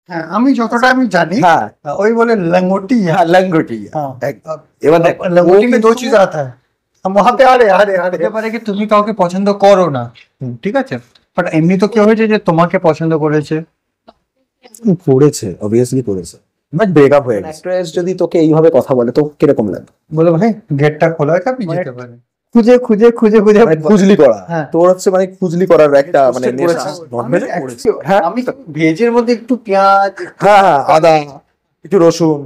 হ্যাঁ আমি যতটা আমি জানি হ্যাঁ ওই বলে লঙ্গোটি হ্যাঁ লঙ্গোটি। হ্যাঁ এবার দেখ लंगोटी में दो चीज आता है हम वहां पे आ रहे হতে পারে কি তুমি কাউকে পছন্দ করো না, ঠিক আছে, বাট এমনি তো কি হয়েছে যে তোমাকে পছন্দ করেছে, করেছে অবভিয়াসলি করেছে, বাট ব্রেকআপ হয়ে গেছে। অ্যাক্ট্রেস যদি তোকে এইভাবে কথা বলে তো কিরকম লাগে? বলে ভাই গেটটা খোলা আছে আপনি যেতে পারেন। খুঁজে খুঁজে খুঁজে খুঁজে মানে খুজলি করা, হ্যাঁ। তোর হচ্ছে মানে খুজলি করার একটা মানে নেশা। হ্যাঁ আমি ভেজের মধ্যে একটু পেঁয়াজ, হ্যাঁ হ্যাঁ, আদা, একটু রসুন,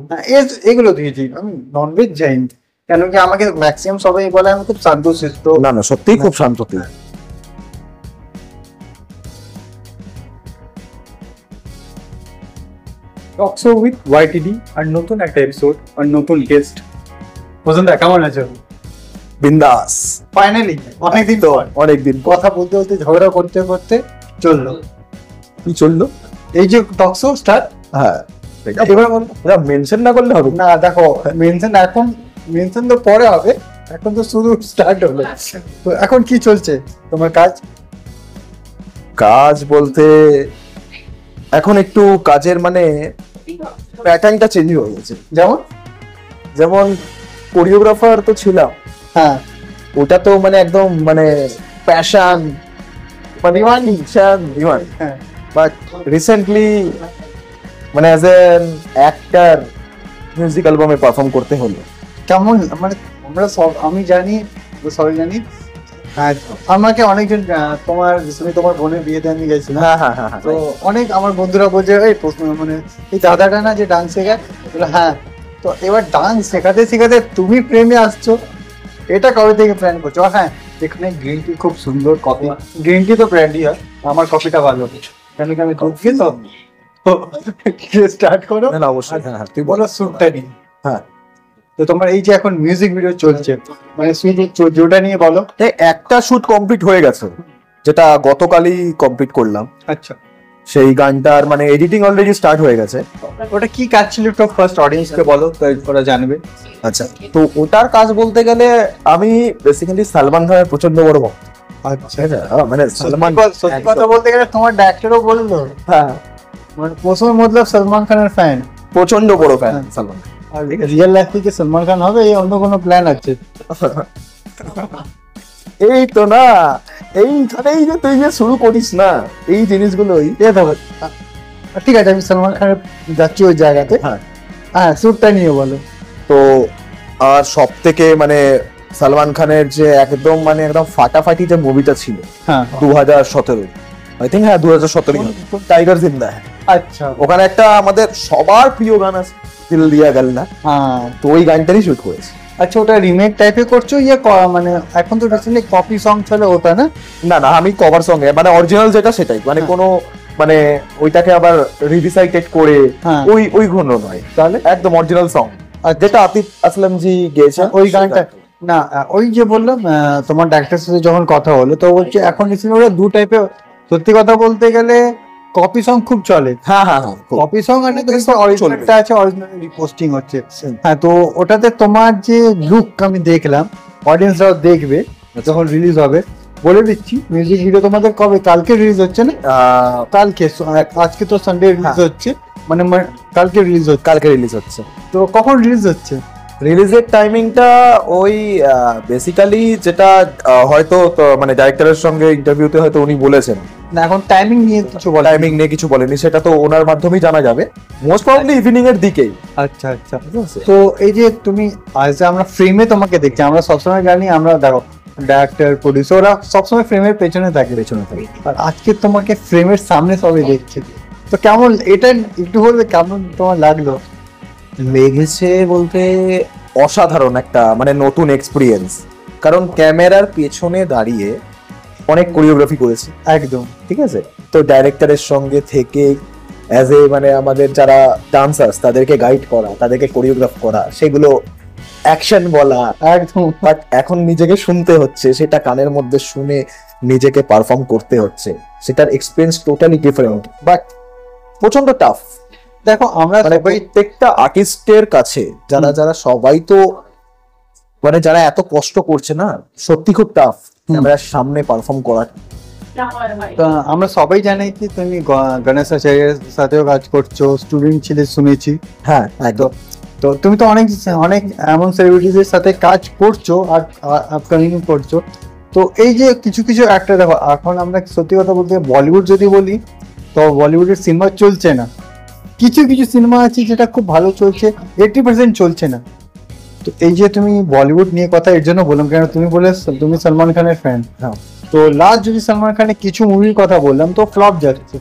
এগুলো দিয়েছি, আমি ননভেজ যাইনি, কেন কি আমাকে ম্যাক্সিমাম সবাই বলে আমি খুব শান্তশিষ্ট। না না সত্যিই খুব শান্ত তুই। টক শো উইথ ওয়াইটিডি আর নতুন একটা এপিসোড আর নতুন গেস্ট। বসন্ত কেমন আছো? বিন্দাস। ফাইনালি অনেকদিন তো পর অনেকদিন কথা বলতে বলতে ঝগড়া করতে করতে চললো, কি চললো? এই যে টক শো স্টার্ট। হ্যাঁ এবার বলো মেনশন না করলে হবে না, দেখো মেনশন এখন, মেনশন তো পরে হবে, এখন তো শুরু স্টার্ট হলো। তো এখন কি চলছে তোমার কাজ? কাজ বলতে এখন একটু কাজের মানে প্যাটার্নটা চেঞ্জ হয়ে গেছে। যেমন যেমন কোরিওগ্রাফার তো ছিলাম, হ্যাঁ ওটা তো মানে একদম মানে প্যাশন মানে ডিমান্ড, হ্যাঁ বাট রিসেন্টলি মানে অ্যাজ এন অ্যাক্টর মিউজিক অ্যালবামে পারফর্ম করতে হলো। কেমন মানে আমরা সব আমি জানি, সবাই জানি, আমাকে অনেকজন তোমার রিসেন্টলি তোমার বোনের বিয়েতে আমি গেছিলাম, হ্যাঁ হ্যাঁ হ্যাঁ তো অনেক আমার বন্ধুরা বলছে এই মানে এই দাদাটা না যে ডান্স শেখায়, হ্যাঁ। তো এবার ডান্স শেখাতে শেখাতে তুমি প্রেমে আসছো, এটা কবে থেকে প্ল্যান করছো? হ্যাঁ এখানে গ্রিন টি খুব সুন্দর কফি, গ্রিন টি তো ব্র্যান্ডই হয়, আমার কফিটা ভালো, কেন কি আমি দুধ খেয়ে তো স্টার্ট করো। না অবশ্যই, হ্যাঁ তুই বল। বলো স্যুটটা নিয়ে। হ্যাঁ তো তোমার এই যে এখন মিউজিক ভিডিও চলছে, মানে যেটা নিয়ে বলো। একটা শুট কমপ্লিট হয়ে গেছে, যেটা গতকালই কমপ্লিট করলাম। আচ্ছা সেই গানটার মানে এডিটিং অলরেডি স্টার্ট হয়ে গেছে। ওটা কি কাজ ছিল একটু ফার্স্ট অডিয়েন্সকে বলো, তো ওরা জানবে। আচ্ছা, তো ওটার কাজ বলতে গেলে আমি বেসিক্যালি সালমান খানের প্রচন্ড বড় ভক্ত। আচ্ছা মানে সালমান, সত্যি কথা বলতে গেলে তোমার ডাক্তারও বললো, হ্যাঁ মানে প্রথমে মতলব সলমান খানের ফ্যান, প্রচন্ড বড় ফ্যান সালমান। আর রিয়েল লাইফে কি সলমান খান হবে, এই অন্য কোনো প্ল্যান আছে? এই তো না, এইখানেই যে তুই যে শুরু করিস না এই জিনিসগুলোই। ঠিক আছে আমি সলমান খানের যাচ্ছি ওই জায়গাতে। হ্যাঁ হ্যাঁ স্যুটটা নিয়ে বলো। তো আর সব থেকে মানে সালমান খানের যে একদম মানে একদম ফাটাফাটি যে মুভিটা ছিল হ্যাঁ 2017, আই থিঙ্ক, হ্যাঁ 2017 টাইগার জিন্দা হ্যাঁ, আচ্ছা ওখানে একটা আমাদের সবার প্রিয় গান আছে দিল দিয়া গেল না, হ্যাঁ তো ওই গানটারই শুট করেছে। আচ্ছা ওটা রিমেক টাইপে করছো ইয়ে মানে এখন তো রিসেন্টলি কপি সং চলে ওটা না? না না আমি কভার সঙ্গে মানে অরিজিনাল যেটা সেটাই, মানে কোনো মানে ওইটাকে আবার রিভিসাইটেড করে হ্যাঁ। ওই ঘন নয়, তাহলে একদম অরিজিনাল সং যেটা আতিফ আসলাম জি গেয়েছেন ওই গানটা না। ওই যে বললাম তোমার ডাক্তারের সাথে যখন কথা হলো তো বলছে এখন রিসেন্টলি ওরা দু টাইপের, সত্যি কথা বলতে গেলে কপি সং খুব চলে। হ্যাঁ হ্যাঁ হ্যাঁ কপি সং আর অরিজিনালটা আছে, অরিজিনাল রিপোস্টিং হচ্ছে। হ্যাঁ তো ওটাতে তোমার যে লুক আমি দেখলাম, অডিয়েন্সরাও দেখবে যখন রিলিজ হবে। বলে দিচ্ছি মিউজিক ভিডিও তোমাদের কবে, কালকে রিলিজ হচ্ছে না? কালকে, আজকে তো সানডে রিলিজ হচ্ছে, মানে কালকে রিলিজ হচ্ছে। কালকে রিলিজ হচ্ছে। তো কখন রিলিজ হচ্ছে? রিলিজের টাইমিংটা ওই বেসিক্যালি যেটা হয়তো মানে ডাইরেক্টরের সঙ্গে ইন্টারভিউতে হয়তো উনি বলেছেন না, এখন টাইমিং নিয়ে কিছু বলে? টাইমিং নিয়ে কিছু বলেনি, সেটা তো ওনার মাধ্যমেই জানা যাবে, মোস্ট প্রবাবলি ইভিনিং এর দিকেই। আচ্ছা আচ্ছা। তো এই যে তুমি আজ আমরা ফ্রেমে তোমাকে দেখছি, আমরা সবসময় জানি, আমরা দেখো ডাইরেক্টর প্রডিউসার ওরা সবসময় ফ্রেমের পেছনে থাকে, আর আজকে তোমাকে ফ্রেমের সামনে সবাই দেখছে, তো কেমন এটা একটু বলবে, কেমন তোমার লাগলো? লেগেছে বলতে অসাধারণ একটা মানে নতুন এক্সপিরিয়েন্স, কারণ ক্যামেরার পেছনে দাঁড়িয়ে অনেক কোরিওগ্রাফি করেছি একদম ঠিক আছে, তো ডাইরেক্টরের সঙ্গে থেকে অ্যাজ এ মানে আমাদের যারা ডান্সার্স তাদেরকে গাইড করা, তাদেরকে কোরিওগ্রাফ করা, সেগুলো অ্যাকশন বলা একদম। বাট এখন নিজেকে শুনতে হচ্ছে, সেটা কানের মধ্যে শুনে নিজেকে পারফর্ম করতে হচ্ছে, সেটার এক্সপিরিয়েন্স টোটালি ডিফারেন্ট, বাট প্রচন্ড টাফ। দেখো আমরা মানে প্রত্যেকটা আর্টিস্টের কাছে যারা যারা সবাই তো মানে যারা এত কষ্ট করছে না, সত্যি খুব টাফ ক্যামেরার সামনে পারফর্ম করা। তো আমরা সবাই জানি কি তুমি গণেশ আচার্যের সাথেও কাজ করছো, স্টুডেন্ট ছিলে শুনেছি। হ্যাঁ একদম। তো তুমি তো অনেক অনেক এমন সেলিব্রিটিদের সাথে কাজ করছো আর আপকামিং করছো। তো এই যে কিছু কিছু একটা দেখো, এখন আমরা সত্যি কথা বলতে বলিউড যদি বলি, তো বলিউডের সিনেমা চলছে না। কিছু কিছু সিনেমা আছে যেটা খুব ভালো চলছে, 80% চলছে না। তো এই যে তুমি বলিউড নিয়ে কথা এর জন্য বললাম, কেন তুমি বলে তুমি সলমান খানের ফ্যান। হ্যাঁ। তো লাস্ট যদি সলমান খানের কিছু মুভির কথা বললাম তো ফ্লপ যাচ্ছে।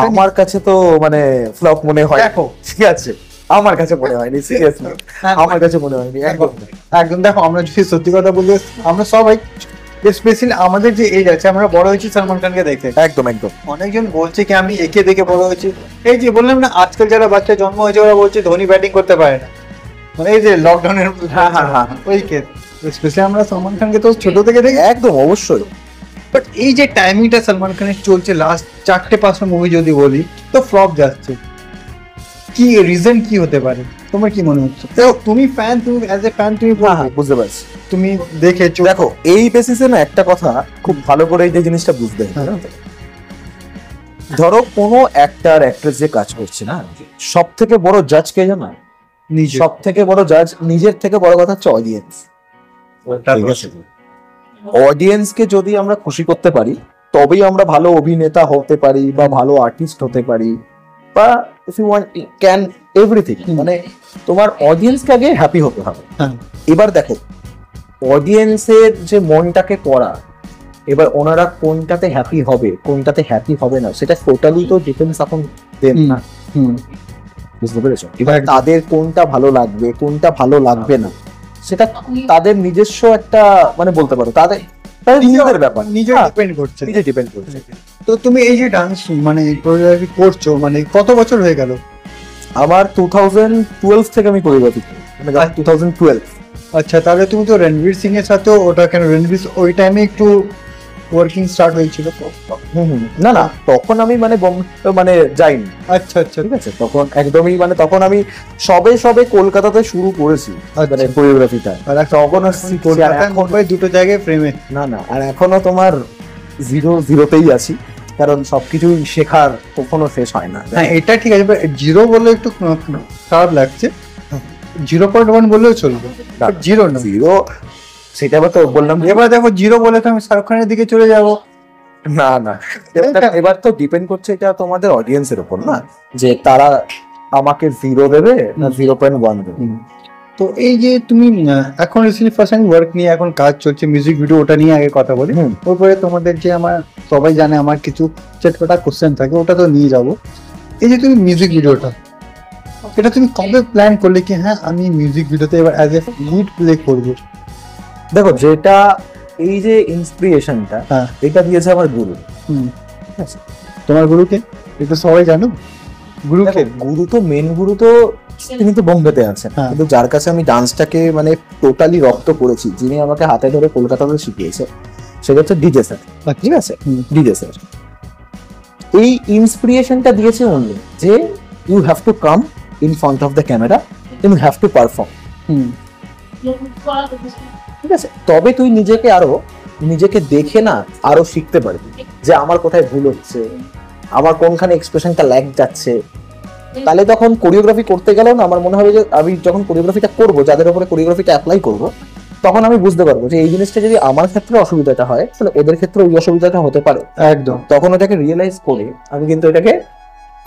আমার কাছে তো মানে ফ্লপ মনে হয়, দেখো ঠিক আছে, আমার কাছে মনে হয়নি, সিরিয়াসলি আমার কাছে মনে হয়নি একদম। একদম দেখো, আমরা যদি সত্যি কথা বলি, আমরা সবাই স্পেশালি আমাদের যে এজ আছে, আমরা বড় হয়েছি সলমান খানকে দেখে। একদম একদম। অনেকজন বলছে কি আমি একে দেখে বড় হয়েছি। এই যে বললাম না, আজকাল যারা বাচ্চা জন্ম হয়েছে ওরা বলছে ধোনি ব্যাটিং করতে পারে না, মানে এই যে লকডাউনের হ্যাঁ। ওই কেস। স্পেশালি আমরা সলমান খানকে তো ছোট থেকে দেখি। একদম অবশ্যই। বাট এই যে টাইমিংটা সলমান খানের চলছে, লাস্ট 4-5টা মুভি যদি বলি তো ফ্লপ যাচ্ছে। কি রিজন কি হতে পারে, তোমার কি মনে হচ্ছে? দেখো তুমি ফ্যান, তুমি অ্যাজ এ ফ্যান তুমি হ্যাঁ বুঝতে পারছি। তুমি দেখেছো। দেখো এই বেসিসে না একটা কথা খুব ভালো করে এই জিনিসটা বুঝতে হবে। হ্যাঁ। ধরো কোনো অ্যাক্টর অ্যাক্ট্রেস যে কাজ করছে না, সব থেকে বড় জাজ কে জানো? নিজে সব থেকে বড় জাজ নিজের থেকে বড় কথা হচ্ছে অডিয়েন্স। ঠিক আছে, অডিয়েন্সকে যদি আমরা খুশি করতে পারি তবেই আমরা ভালো অভিনেতা হতে পারি বা ভালো আর্টিস্ট হতে পারি, বা if you want can everything. মানে তোমার অডিয়েন্সকে আগে হ্যাপি হতে হবে। হ্যাঁ। এবার দেখো অডিয়েন্সের যে মনটাকে পড়া, এবার ওনারা কোনটাতে হ্যাপি হবে কোনটাতে হ্যাপি হবে না সেটা টোটালি তো ডিপেন্ডস এখন দেন না। বুঝতে পেরেছো? এবার তাদের কোনটা ভালো লাগবে কোনটা ভালো লাগবে না সেটা তাদের নিজস্ব একটা মানে বলতে পারো তাদের তাদের নিজেদের ব্যাপার, নিজে হ্যাঁ, ডিপেন্ড করছে। নিজে ডিপেন্ড করছে। তো তুমি এই যে ডান্স মানে কোরিওগ্রাফি করছো, মানে কত বছর হয়ে গেল? আমার 2012 থেকে আমি কোরিওগ্রাফি করি, মানে 2012। আচ্ছা, তাহলে তুমি তো রণবীর সিং এর সাথেও ওটা কেন, রণবীর ওই টাইমে একটু ওয়ার্কিং স্টার্ট হয়েছিল তো? না না তখন আমি মানে মানে যাইনি। আচ্ছা আচ্ছা ঠিক আছে, তখন একদমই মানে তখন আমি সবে সবে কলকাতাতে শুরু করেছি মানে কোরিওগ্রাফিটা। আর তখন কলকাতায় মুম্বাই দুটো জায়গায় ফ্রেমে। না না, আর এখনো তোমার জিরোতেই আছি, কারণ সবকিছুই শেখার কখনো শেষ হয় না। হ্যাঁ এটা ঠিক আছে, জিরো বলে একটু খারাপ লাগছে, 0.1 বললেও চলবে, জিরো না। জিরো সেটা আবার তো বললাম। এবার দেখো জিরো বলে তো আমি শাহরুখ খানের দিকে চলে যাব। না না, এবার তো ডিপেন্ড করছে এটা তোমাদের অডিয়েন্সের উপর না, যে তারা আমাকে 0 দেবে না 0.1 দেবে। তো এই যে তুমি এখন রিসেন্টলি ফার্স্ট টাইম ওয়ার্ক নিয়ে এখন কাজ চলছে, মিউজিক ভিডিও, ওটা নিয়ে আগে কথা বলি। তারপরে তোমাদের যে আমার সবাই জানে আমার কিছু চটপটা কোশ্চেন থাকে, ওটা তো নিয়ে যাব। এই যে তুমি মিউজিক ভিডিওটা, এটা তুমি কবে প্ল্যান করলে কি হ্যাঁ আমি মিউজিক ভিডিওতে এবার অ্যাজ এ লিড প্লে করবো? দেখো যেটা এই যে ইন্সপিরেশনটা, হ্যাঁ এটা দিয়েছে আমার গুরু। ঠিক আছে, তোমার গুরুকে এটা সবাই জানো? গুরুকে গুরু তো মেন গুরু তো তিনি তো বোম্বেতে আছেন, হ্যাঁ। কিন্তু যার কাছে আমি ডান্সটাকে মানে টোটালি রপ্ত করেছি, যিনি আমাকে হাতে ধরে কলকাতাতে শিখিয়েছে, সেটা হচ্ছে ডিজে স্যার। ঠিক আছে, ডিজে স্যার এই ইন্সপিরেশনটা দিয়েছে অনলি যে you have to come in front of the camera, you have to perform. ঠিক আছে, তবে তুই নিজেকে দেখে না আরো শিখতে পারবি যে আমার কোথায় ভুল হচ্ছে, আমার কোনখানে এক্সপ্রেশনটা ল্যাগ যাচ্ছে। তাহলে তখন কোরিওগ্রাফি করতে গেলেও না আমার মনে হবে যে আমি যখন কোরিওগ্রাফিটা করব, যাদের উপরে কোরিওগ্রাফিটা অ্যাপ্লাই করব, তখন আমি বুঝতে পারবো যে এই জিনিসটা যদি আমার ক্ষেত্রে অসুবিধাটা হয় তাহলে ওদের ক্ষেত্রে ওই অসুবিধাটা হতে পারে। একদম, তখন ওটাকে রিয়েলাইজ করে আমি কিন্তু এটাকে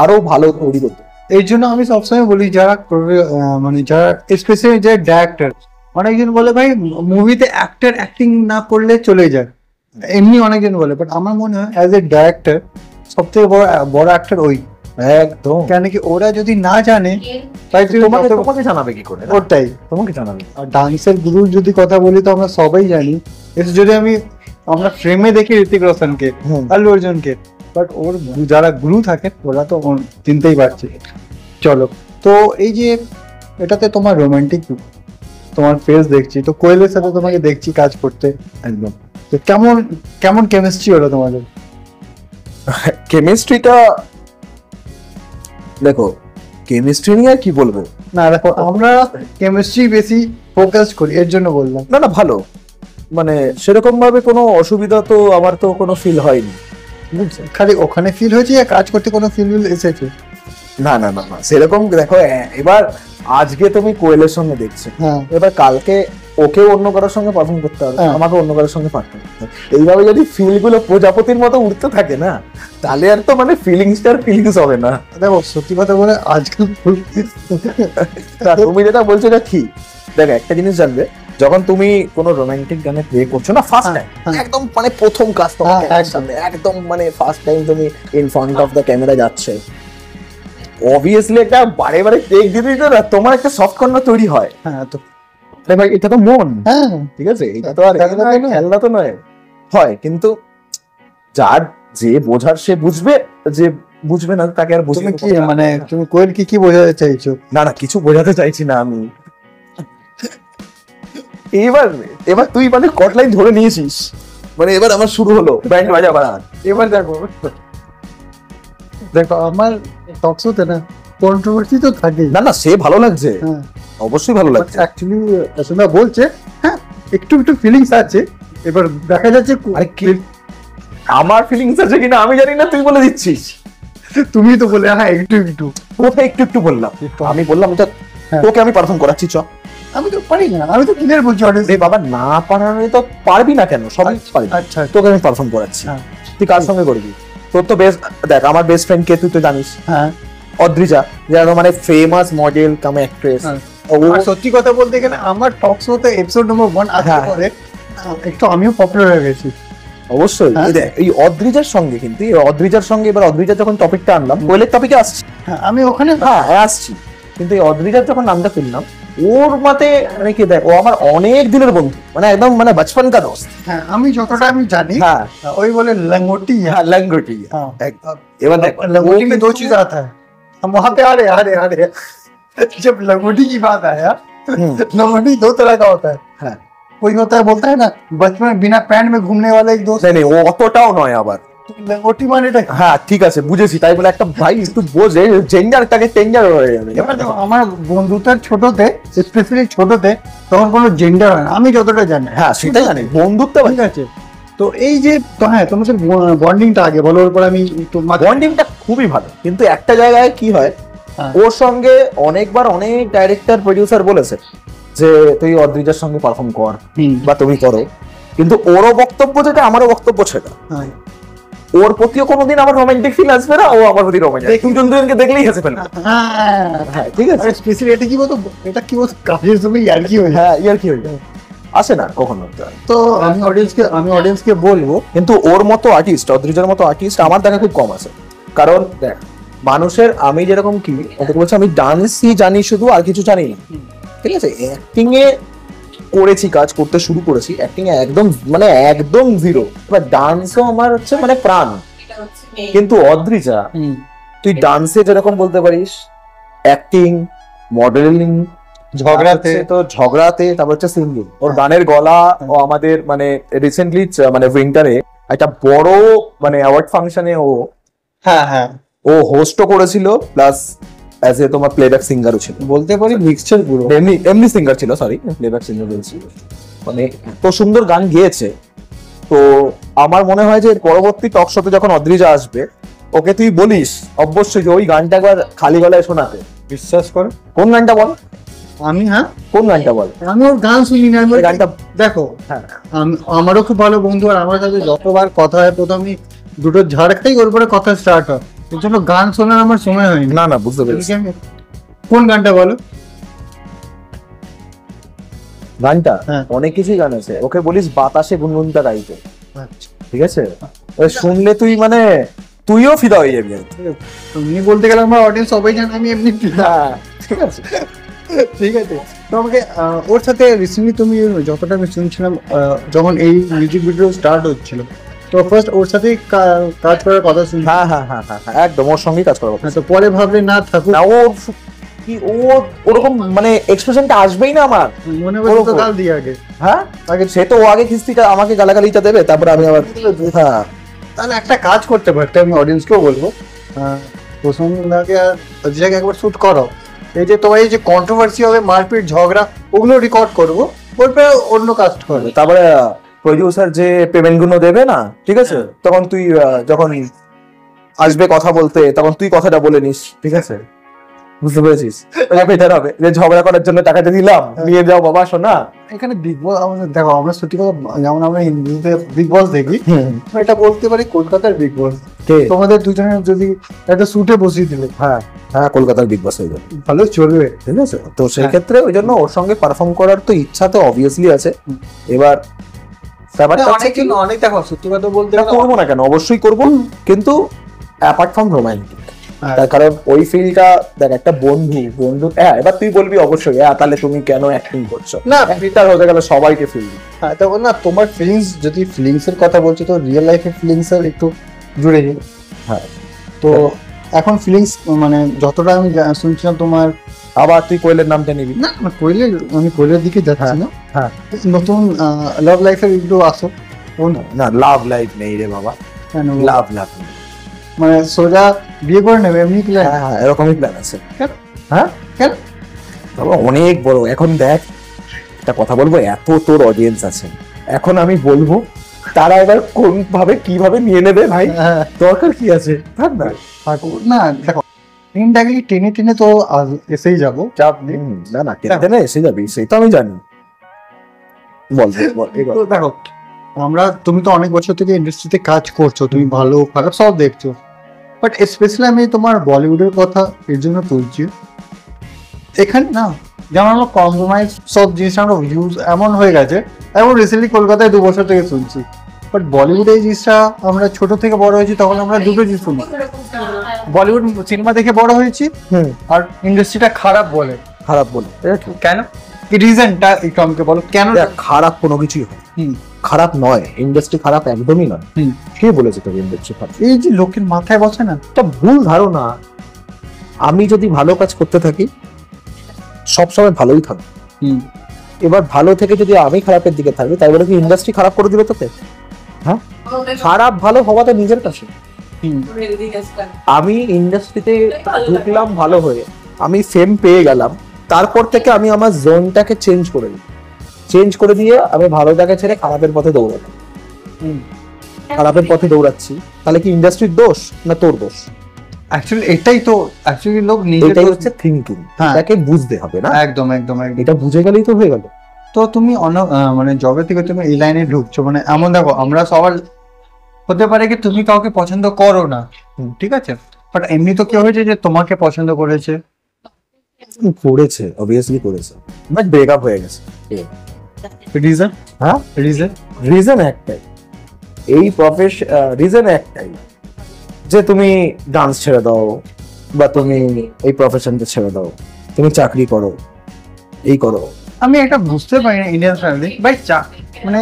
আরো ভালো তৈরি করতে। এই জন্য আমি সবসময় বলি যারা মানে যারা স্পেশালি যে ডাইরেক্টর, অনেকজন বলে ভাই মুভিতে অ্যাক্টর অ্যাক্টিং না করলে চলে যায়, এমনি অনেকজন বলে। বাট আমার মনে হয় অ্যাজ এ ডাইরেক্টর সব থেকে বড় অ্যাক্টর ওই, একদম। কেন কি ওরা যদি না জানে তাই তোমাকে জানাবে কি করে? ওটাই তোমাকে জানাবে। আর ডান্সের গুরুর যদি কথা বলি তো আমরা সবাই জানি, যদি আমরা ফ্রেমে দেখি ঋতিক রোশনকে, আল্লু অর্জুনকে, বাট ওর যারা গুরু থাকে ওরা তো চিনতেই পারছে। চলো, তো এই যে এটাতে তোমার রোমান্টিক তোমার ফেস দেখছি, তো কোয়েলের সাথে তোমাকে দেখছি কাজ করতে, একদম। তো কেমন কেমন কেমিস্ট্রি হলো তোমাদের? কেমিস্ট্রিটা দেখো, কেমিস্ট্রি নিয়ে আর কি বলবো। না দেখো, আমরা কেমিস্ট্রি বেশি ফোকাস করি এর জন্য বললাম। না না ভালো, মানে সেরকম ভাবে কোনো অসুবিধা তো আমার তো কোনো ফিল হয়নি, বুঝছো? খালি ওখানে ফিল হয়েছে, কাজ করতে কোনো ফিল এসেছে? না না না না, সেরকম দেখো এবার আজকে তুমি কোয়েলের সঙ্গে দেখছো, হ্যাঁ এবার কালকে ওকে অন্য কারোর সঙ্গে পারফর্ম করতে হবে, হ্যাঁ। আমাকে অন্য কারোর সঙ্গে পারফর্ম করতে হবে। এইভাবে যদি ফিল গুলো প্রজাপতির মতো উঠতে থাকে না, তাহলে আর তো মানে ফিলিংস হবে না। দেখো সত্যি কথা বলে আজকাল তা তুমি যেটা বলছো এটা ঠিক। দেখো একটা জিনিস জানবে, যখন তুমি কোনো রোমান্টিক গানে প্লে করছো না ফার্স্ট টাইম, হ্যাঁ। একদম মানে প্রথম কাজ তোমার হ্যাঁ, ক্যামেরার সামনে, একদম মানে ফার্স্ট টাইম তুমি in front of the camera যাচ্ছে, অবভিয়াসলি একটা বারে বারে টেক দিতে দিতে না তোমার একটা সফট কর্নার তৈরি হয়। হ্যাঁ তো আরে ভাই এটা তো মন, হ্যাঁ ঠিক আছে, এটা তো আর খেলনা তো নয়। খেলনা তো নয়। হয় কিন্তু যার যে বোঝার সে বুঝবে, যে বুঝবে না তাকে আর বুঝবে তুমি কি মানে তুমি কোয়েল কি বোঝাতে চাইছো? না না, কিছু বোঝাতে চাইছি না আমি। এবার এবার তুই মানে কটলাইন ধরে নিয়েছিস, মানে এবার আমার শুরু হলো ব্যান্ড বাজা বাড়ান। এবার দেখো দেখো আমার টকশোতে না কন্ট্রোভার্সি তো থাকেই। না না, সে ভালো লাগছে, হ্যাঁ অবশ্যই ভালো লাগছে। অ্যাকচুয়ালি সোনা বলছে হ্যাঁ একটু একটু ফিলিংস আছে, এবার দেখা যাচ্ছে আরে কি আমার ফিলিংস আছে কিনা আমি জানি না, তুই বলে দিচ্ছিস। তুমি তো বলে হ্যাঁ একটু একটু। কোথায় একটু একটু বললাম? আমি বললাম এটা হ্যাঁ। তোকে আমি পারফর্ম করাচ্ছি, চ। আমি তো পারি না, আমি তো ক্লিয়ার বলছি অডিয়েন্স। রে বাবা, না পারানো তো পারবি না কেন, সবই পারবি। আচ্ছা তোকে আমি পারফর্ম করাচ্ছি, হ্যাঁ তুই কার সঙ্গে করবি? তোর তো বেস্ট, দেখ আমার বেস্ট ফ্রেন্ড কে তুই তো জানিস, হ্যাঁ অদ্রিজা, যারা মানে ফেমাস মডেল কাম অ্যাক্ট্রেস। হ্যাঁ। আর সত্যি কথা বলতে গেলে আমার টক শোতে এপিসোড নম্বর 1 আসার হ্যাঁ। পরে একটু আমিও পপুলার হয়ে গেছি। অবশ্যই হ্যাঁ। এই দেখ, এই অদ্রিজার সঙ্গে কিন্তু এই অদ্রিজার সঙ্গে এবার অদ্রিজার যখন টপিকটা আনলাম, কোয়েলের টপিকে আসছি, হ্যাঁ আমি ওখানে হ্যাঁ আসছি, কিন্তু এই অদ্রিজার যখন নামটা তুললাম, ওর মতে মানে কি, দেখ ও আমার অনেক দিনের বন্ধু, মানে একদম মানে বচপন কা দোস্ত। হ্যাঁ আমি যতটা আমি জানি হ্যাঁ ওই বলে लंगोटी है। হ্যাঁ, লঙ্গটি। हाँ। এবার দেখ लंगोटी में दो चीज आता है, हम वहां पे आ रहे जब लंगोटी की बात आया, लंगोटी दो तरह का होता है। হ্যাঁ, कोई होता है बोलता है ना बचपन में बिना पैंट में घूमने वाला एक दोस्त, নেই নেই, ও অতটাও নয় আবার। तो लंगोटी मानेটা কি? হ্যাঁ ঠিক আছে, বুঝেছি, তাই বলে একটা ভাই একটু বোঝে, জেন্ডারটাকে টেন্ডার হয়ে যাবে। এবার দেখো আমার বন্ধুতার ছোটতে, স্পেশালি ছোটতে তখন কোনো জেন্ডার হয় না আমি যতটা জানি। হ্যাঁ সেটা জানি, বন্ধুত্ব ঠিক আছে, তো এই যে তো হ্যাঁ তোমাদের বন্ডিংটা আগে বলো, ওর পর আমি তোমার বন্ডিংটা খুবই ভালো, কিন্তু একটা জায়গায় কি হয়, হ্যাঁ। ওর সঙ্গে অনেকবার অনেক ডাইরেক্টর প্রডিউসার বলেছে যে তুই অদ্রিজার সঙ্গে পারফর্ম কর বা তুমি করো, কিন্তু ওরও বক্তব্য যেটা আমারও বক্তব্য সেটা, হ্যাঁ ওর প্রতিও কোনোদিন আমার রোমান্টিক ফিল আসবে না, ও আমার প্রতি রোমান্টিক, দুজন দুজনকে দেখলেই হেসে ফেলবে। হ্যাঁ ঠিক আছে, স্পেশালি এটা কি বলতো, এটা কি বলতো কাজের সময় আর কি হয়ে যায়। হ্যাঁ ইয়ার কি হইবে, আসে না কখনো। তো আমি অডিয়েন্সকে বলবো, কিন্তু ওর মতো আর্টিস্ট, অদ্রিজার মতো আর্টিস্ট আমার দেখা খুব কম আছে। কারণ দেখ মানুষের, আমি যেরকম কি ওকে বলছি, আমি ডান্সই জানি শুধু, আর কিছু জানি না, ঠিক আছে। অ্যাক্টিং এ করেছি, কাজ করতে শুরু করেছি, অ্যাক্টিং এ একদম জিরো। এবার ডান্সও আমার হচ্ছে মানে প্রাণ। কিন্তু অদ্রিজা, তুই ডান্সে যেরকম বলতে পারিস, অ্যাক্টিং, মডেলিং, ঝগড়াতে তো ঝগড়াতে, তারপর হচ্ছে সিঙ্গিং, ওর গানের গলা। ও আমাদের মানে রিসেন্টলি মানে উইন্টারে একটা বড় মানে অ্যাওয়ার্ড ফাংশনে হ্যাঁ হ্যাঁ ও হোস্টও করেছিল, প্লাস অ্যাজ এ তোমার প্লেব্যাক সিঙ্গারও ছিল, বলতে পারি মিক্সচার পুরো। এমনি সিঙ্গার ছিল, সরি প্লেব্যাক সিঙ্গার বলছি। মানে তো সুন্দর গান গেয়েছে। তো আমার মনে হয় যে পরবর্তী টক শোতে যখন অদ্রিজা আসবে, ওকে তুই বলিস অবশ্যই যে ওই গানটা একবার খালি গলায় শোনাতে। বিশ্বাস করো কোন গানটা বল? আমি হ্যাঁ কোন গানটা বল? আমি ওর গান শুনি না, আমি ওই ওর গানটা দেখো হ্যাঁ আমারও খুব ভালো বন্ধু, আর আমার সাথে যতবার কথা হয় প্রথমে দুটো ঝাড় খাই, ওর পরে কথা স্টার্ট হয়, এর জন্য গান শোনার আমার সময় হয়নি। না না, বুঝতে পেরেছি। কোন গানটা বলো? গানটা হ্যাঁ। অনেক কিছুই গান আছে, ওকে বলিস বাতাসে গুনগুনটা গাইতে, আচ্ছা ঠিক আছে? ওই শুনলে তুই মানে তুইও ফিদা হয়ে যাবি। তুমি বলতে গেলে আমার অডিয়েন্স সবাই জানে আমি এমনি হ্যাঁ ঠিক আছে। ঠিক আছে, তো আমাকে ওর সাথে রিসেন্টলি তুমি যতটা আমি শুনছিলাম, যখন এই মিউজিক ভিডিও স্টার্ট হচ্ছিল, তো ফার্স্ট ওর সাথেই কাজ করার কথা শুনছি। হ্যাঁ হ্যাঁ হ্যাঁ হ্যাঁ হ্যাঁ, একদম ওর সঙ্গেই কাজ করা হ্যাঁ, তো পরে ভাবলে না থাকুক, না, ও কি ও ওরকম মানে এক্সপ্রেশনটা আসবেই না আমার মনে বলতো তো গাল দিয়ে আগে। হ্যাঁ আগে সে তো ও আগে খিস্তিটা আমাকে গালাগালিটা দেবে, তারপর আমি আবার হ্যাঁ। তাহলে একটা কাজ করতে পারতে, আমি অডিয়েন্সকেও বলবো প্রসঙ্গকে আর অজিজাকে একবার শুট করো, এই যে তোমার এই যে কন্ট্রোভার্সি হবে, মারপিট ঝগড়া, ওগুলো রেকর্ড করবো, ওর পরে অন্য কাস্ট করবে। তারপরে প্রডিউসার যে পেমেন্ট গুলো দেবে না, ঠিক আছে, তখন তুই যখন আসবে কথা বলতে তখন তুই কথাটা বলে নিস, ঠিক আছে, বুঝতে পেরেছিস? বেটার হবে যে ঝগড়া করার জন্য টাকাটা দিলাম, নিয়ে যাও বাবা শোনা। এখানে বিগ বস আমাদের দেখো, আমরা সত্যি কথা যেমন আমরা হিন্দিতে বিগ বস দেখি, এটা বলতে পারি কলকাতার বিগ বস। তোমাদের দুজনের যদি একটা শুটে বসিয়ে দিলে, হ্যাঁ হ্যাঁ, কলকাতার বিগ বস হয়ে যাবে, ভালো চলবে, ঠিক আছে। তো সেই ক্ষেত্রে ওই জন্য ওর সঙ্গে পারফর্ম করার তো ইচ্ছা তো অবভিয়াসলি আছে। এবার ব্যাপারটা হচ্ছে কি, অনেক দেখো সত্যি কথা বলতে করবো না কেন, অবশ্যই করবো, কিন্তু অ্যাপার্ট ফ্রম রোমান্টিক। তার কারণ ওই ফিলটা দেখ, একটা বন্ধু হ্যাঁ, এবার তুই বলবি অবশ্যই হ্যাঁ তাহলে তুমি কেন অ্যাক্টিং করছো না, ফিলটার হতে গেলে সবাইকে ফিল দিই। হ্যাঁ, তখন না তোমার ফিলিংস, যদি ফিলিংস এর কথা বলছো তো রিয়েল লাইফের ফিলিংস এর একটু জুড়ে যাই। হ্যাঁ, তো এখন ফিলিংস মানে যতটা আমি শুনছিলাম তোমার, আবার তুই কোয়েলের নামটা নিবি না আমি কোয়েলের দিকে যাচ্ছি না, হ্যাঁ, নতুন লাভ লাইফের একটু আসো। না লাভ লাইফ নেই রে বাবা, লাভ মানে সোজা বিয়ে করে নেবে এমনি প্ল্যান? হ্যাঁ এরকমই প্ল্যান আছে। হ্যাঁ কেন বাবা অনেক বড়। এখন দেখ একটা কথা বলবো, এত তোর অডিয়েন্স আছে, এখন আমি বলবো তারা এবার কোন ভাবে কিভাবে নিয়ে নেবে ভাই, দরকার কি আছে, থাক না। না দেখো, ইনডাইরেক্টলি টেনে টেনে তো এসেই যাবো, চাপ নেই। না না, টেনে এসে যাবি, সেই তো আমি জানি। বল তো দেখো, তুমি তো অনেক বছর থেকে ইন্ডাস্ট্রিতে কাজ করছো, তুমি ভালো খারাপ সব দেখছো, বাট স্পেশালি আমি তোমার বলিউডের কথা এর জন্য তুলছি। এখানে না যেমন আমরা কম্প্রোমাইজ সব জিনিস, আমরা ভিউজ এমন হয়ে গেছে, এমন রিসেন্টলি কলকাতায় 2 বছর থেকে শুনছি, বাট বলিউডে এই জিনিসটা আমরা ছোট থেকে বড় হয়েছি, তখন আমরা দুটো জিনিস শুনি, বলিউড সিনেমা দেখে বড় হয়েছি, আর ইন্ডাস্ট্রিটা খারাপ বলে। কেন? রিজনটা একটু আমাকে বলো, কেন খারাপ? কোনো কিছুই হয় খারাপ নয়, ইন্ডাস্ট্রি খারাপ একদমই নয়। কে বলেছে তোকে ইন্ডাস্ট্রি খারাপ? এই যে লোকের মাথায় বসে না, একটা ভুল ধারণা। আমি যদি ভালো কাজ করতে থাকি সবসময় ভালোই থাকবো, এবার ভালো থেকে যদি আমি খারাপের দিকে থাকবি তাই বলে কি ইন্ডাস্ট্রি খারাপ করে দিবে তোকে? হ্যাঁ, খারাপ ভালো হওয়া তো নিজের কাছে। আমি ইন্ডাস্ট্রিতে ঢুকলাম ভালো হয়ে, আমি ফেম পেয়ে গেলাম, তারপর থেকে আমি আমার জোনটাকে চেঞ্জ করে দিয়ে আমি ভালোটাকে ছেড়ে খারাপের পথে দৌড়ালাম। খারাপের পথে দৌড়াচ্ছি, তাহলে কি ইন্ডাস্ট্রির দোষ না তোর দোষ? অ্যাকচুয়ালি এটাই তো লোক এটাই হচ্ছে থিঙ্কিং, এটাকে বুঝতে হবে না? একদম, এটা বুঝে গেলেই তো হয়ে গেল। তো তুমি মানে জবে থেকে তুমি এই লাইনে ঢুকছো, মানে এমন দেখো, আমরা সবার হতে পারে কি তুমি কাউকে পছন্দ করো না, ঠিক আছে, বাট এমনি তো কেউ হয়েছে যে তোমাকে পছন্দ করেছে, অবভিয়াসলি করেছে, বাট ব্রেকআপ হয়ে গেছে। রিজন? হ্যাঁ, রিজন একটাই, এই রিজন একটাই যে তুমি ডান্স ছেড়ে দাও, বা তুমি এই প্রফেশনটা ছেড়ে দাও, তুমি চাকরি করো, এই করো। আমি একটা বুঝতে পারি না ইন্ডিয়ান ফ্যামিলি ভাই, মানে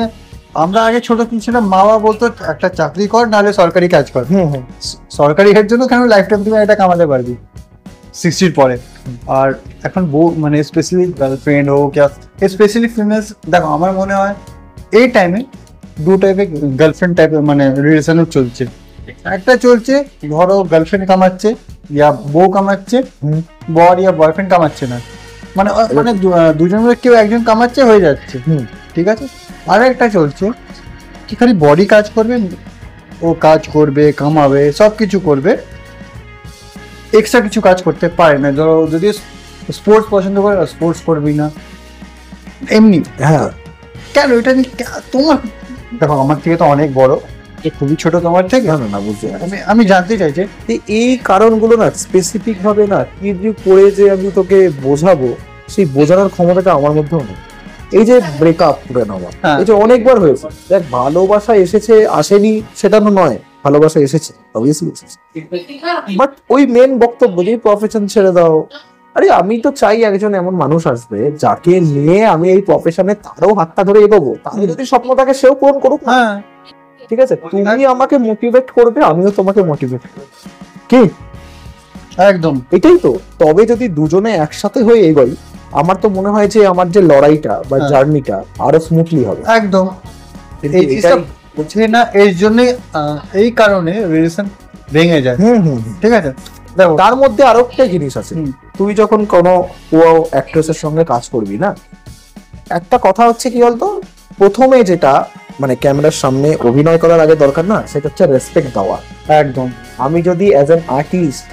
আমরা আগে ছোট ছিলাম, মা বাবা বলতো একটা চাকরি কর, নাহলে সরকারি কাজ কর। সরকারি এর জন্য কেন লাইফ টাইম তুমি এটা কামাতে পারবি 60-র পরে। আর এখন বউ, মানে স্পেশালি গার্লফ্রেন্ড হোক, স্পেশালি ফিমেলস, দেখো আমার মনে হয় এই টাইমে 2 টাইপের গার্লফ্রেন্ড টাইপের মানে রিলেশনও চলছে। একটা চলছে ধরো গার্লফ্রেন্ড কামাচ্ছে, ইয়া বউ কামাচ্ছে, বর ইয়া বয়ফ্রেন্ড কামাচ্ছে না, মানে দুজন মিলে কেউ একজন কামাচ্ছে, হয়ে যাচ্ছে, ঠিক আছে। আর একটা চলছে কি খালি বডি কাজ করবে, ও কাজ করবে, কামাবে, সব কিছু করবে, এক্সট্রা কিছু কাজ করতে পারে না। ধরো যদি স্পোর্টস পছন্দ করে, স্পোর্টস করবি না এমনি। হ্যাঁ, কেন এটা তোমার, দেখো আমার থেকে তো অনেক বড়, খুবই ছোট তোমার থেকে, না বুঝতে আমি জানতে চাইছি এই কারণগুলো না স্পেসিফিক ভাবে না কি করে যে আমি তোকে বোঝাবো, সেই বোঝানোর ক্ষমতাটা আমার মধ্যেও নেই। এই যে ব্রেকআপ করে নেওয়া, এই যে অনেকবার হয়েছে, দেখ ভালোবাসা এসেছে আসেনি সেটা তো নয়, ভালোবাসা এসেছে অবভিয়াসলি এসেছে, বাট ওই মেন বক্তব্য যে প্রফেশন ছেড়ে দাও। আরে আমি তো চাই একজন এমন মানুষ আসবে যাকে নিয়ে আমি এই প্রফেশনে তারও হাতটা ধরে এগোবো, তাহলে যদি স্বপ্ন থাকে সেও পূরণ করুক। হ্যাঁ ঠিক আছে, তুমি আমাকে মোটিভেট করবে, আমিও তোমাকে মোটিভেট করবো, কি একদম এটাই তো। তবে যদি দুজনে একসাথে হয়ে এগোই, আমার তো মনে হয় যে আমার যে লড়াইটা বা জার্নিটা আরো স্মুথলি হবে। একদম, বুঝলি না, এই জন্য এই কারণে রিলেশন ভেঙে যায়। ঠিক আছে, দেখো তার মধ্যে আরো একটা জিনিস আছে, তুই যখন কোনো অ্যাক্ট্রেসের সঙ্গে কাজ করবি না, একটা কথা হচ্ছে কি বলতো, প্রথমে যেটা মানে ক্যামেরার সামনে অভিনয় করার আগে দরকার না, সেটা হচ্ছে রেসপেক্ট দেওয়া। একদম। আমি যদি অ্যাজ অ্যান আর্টিস্ট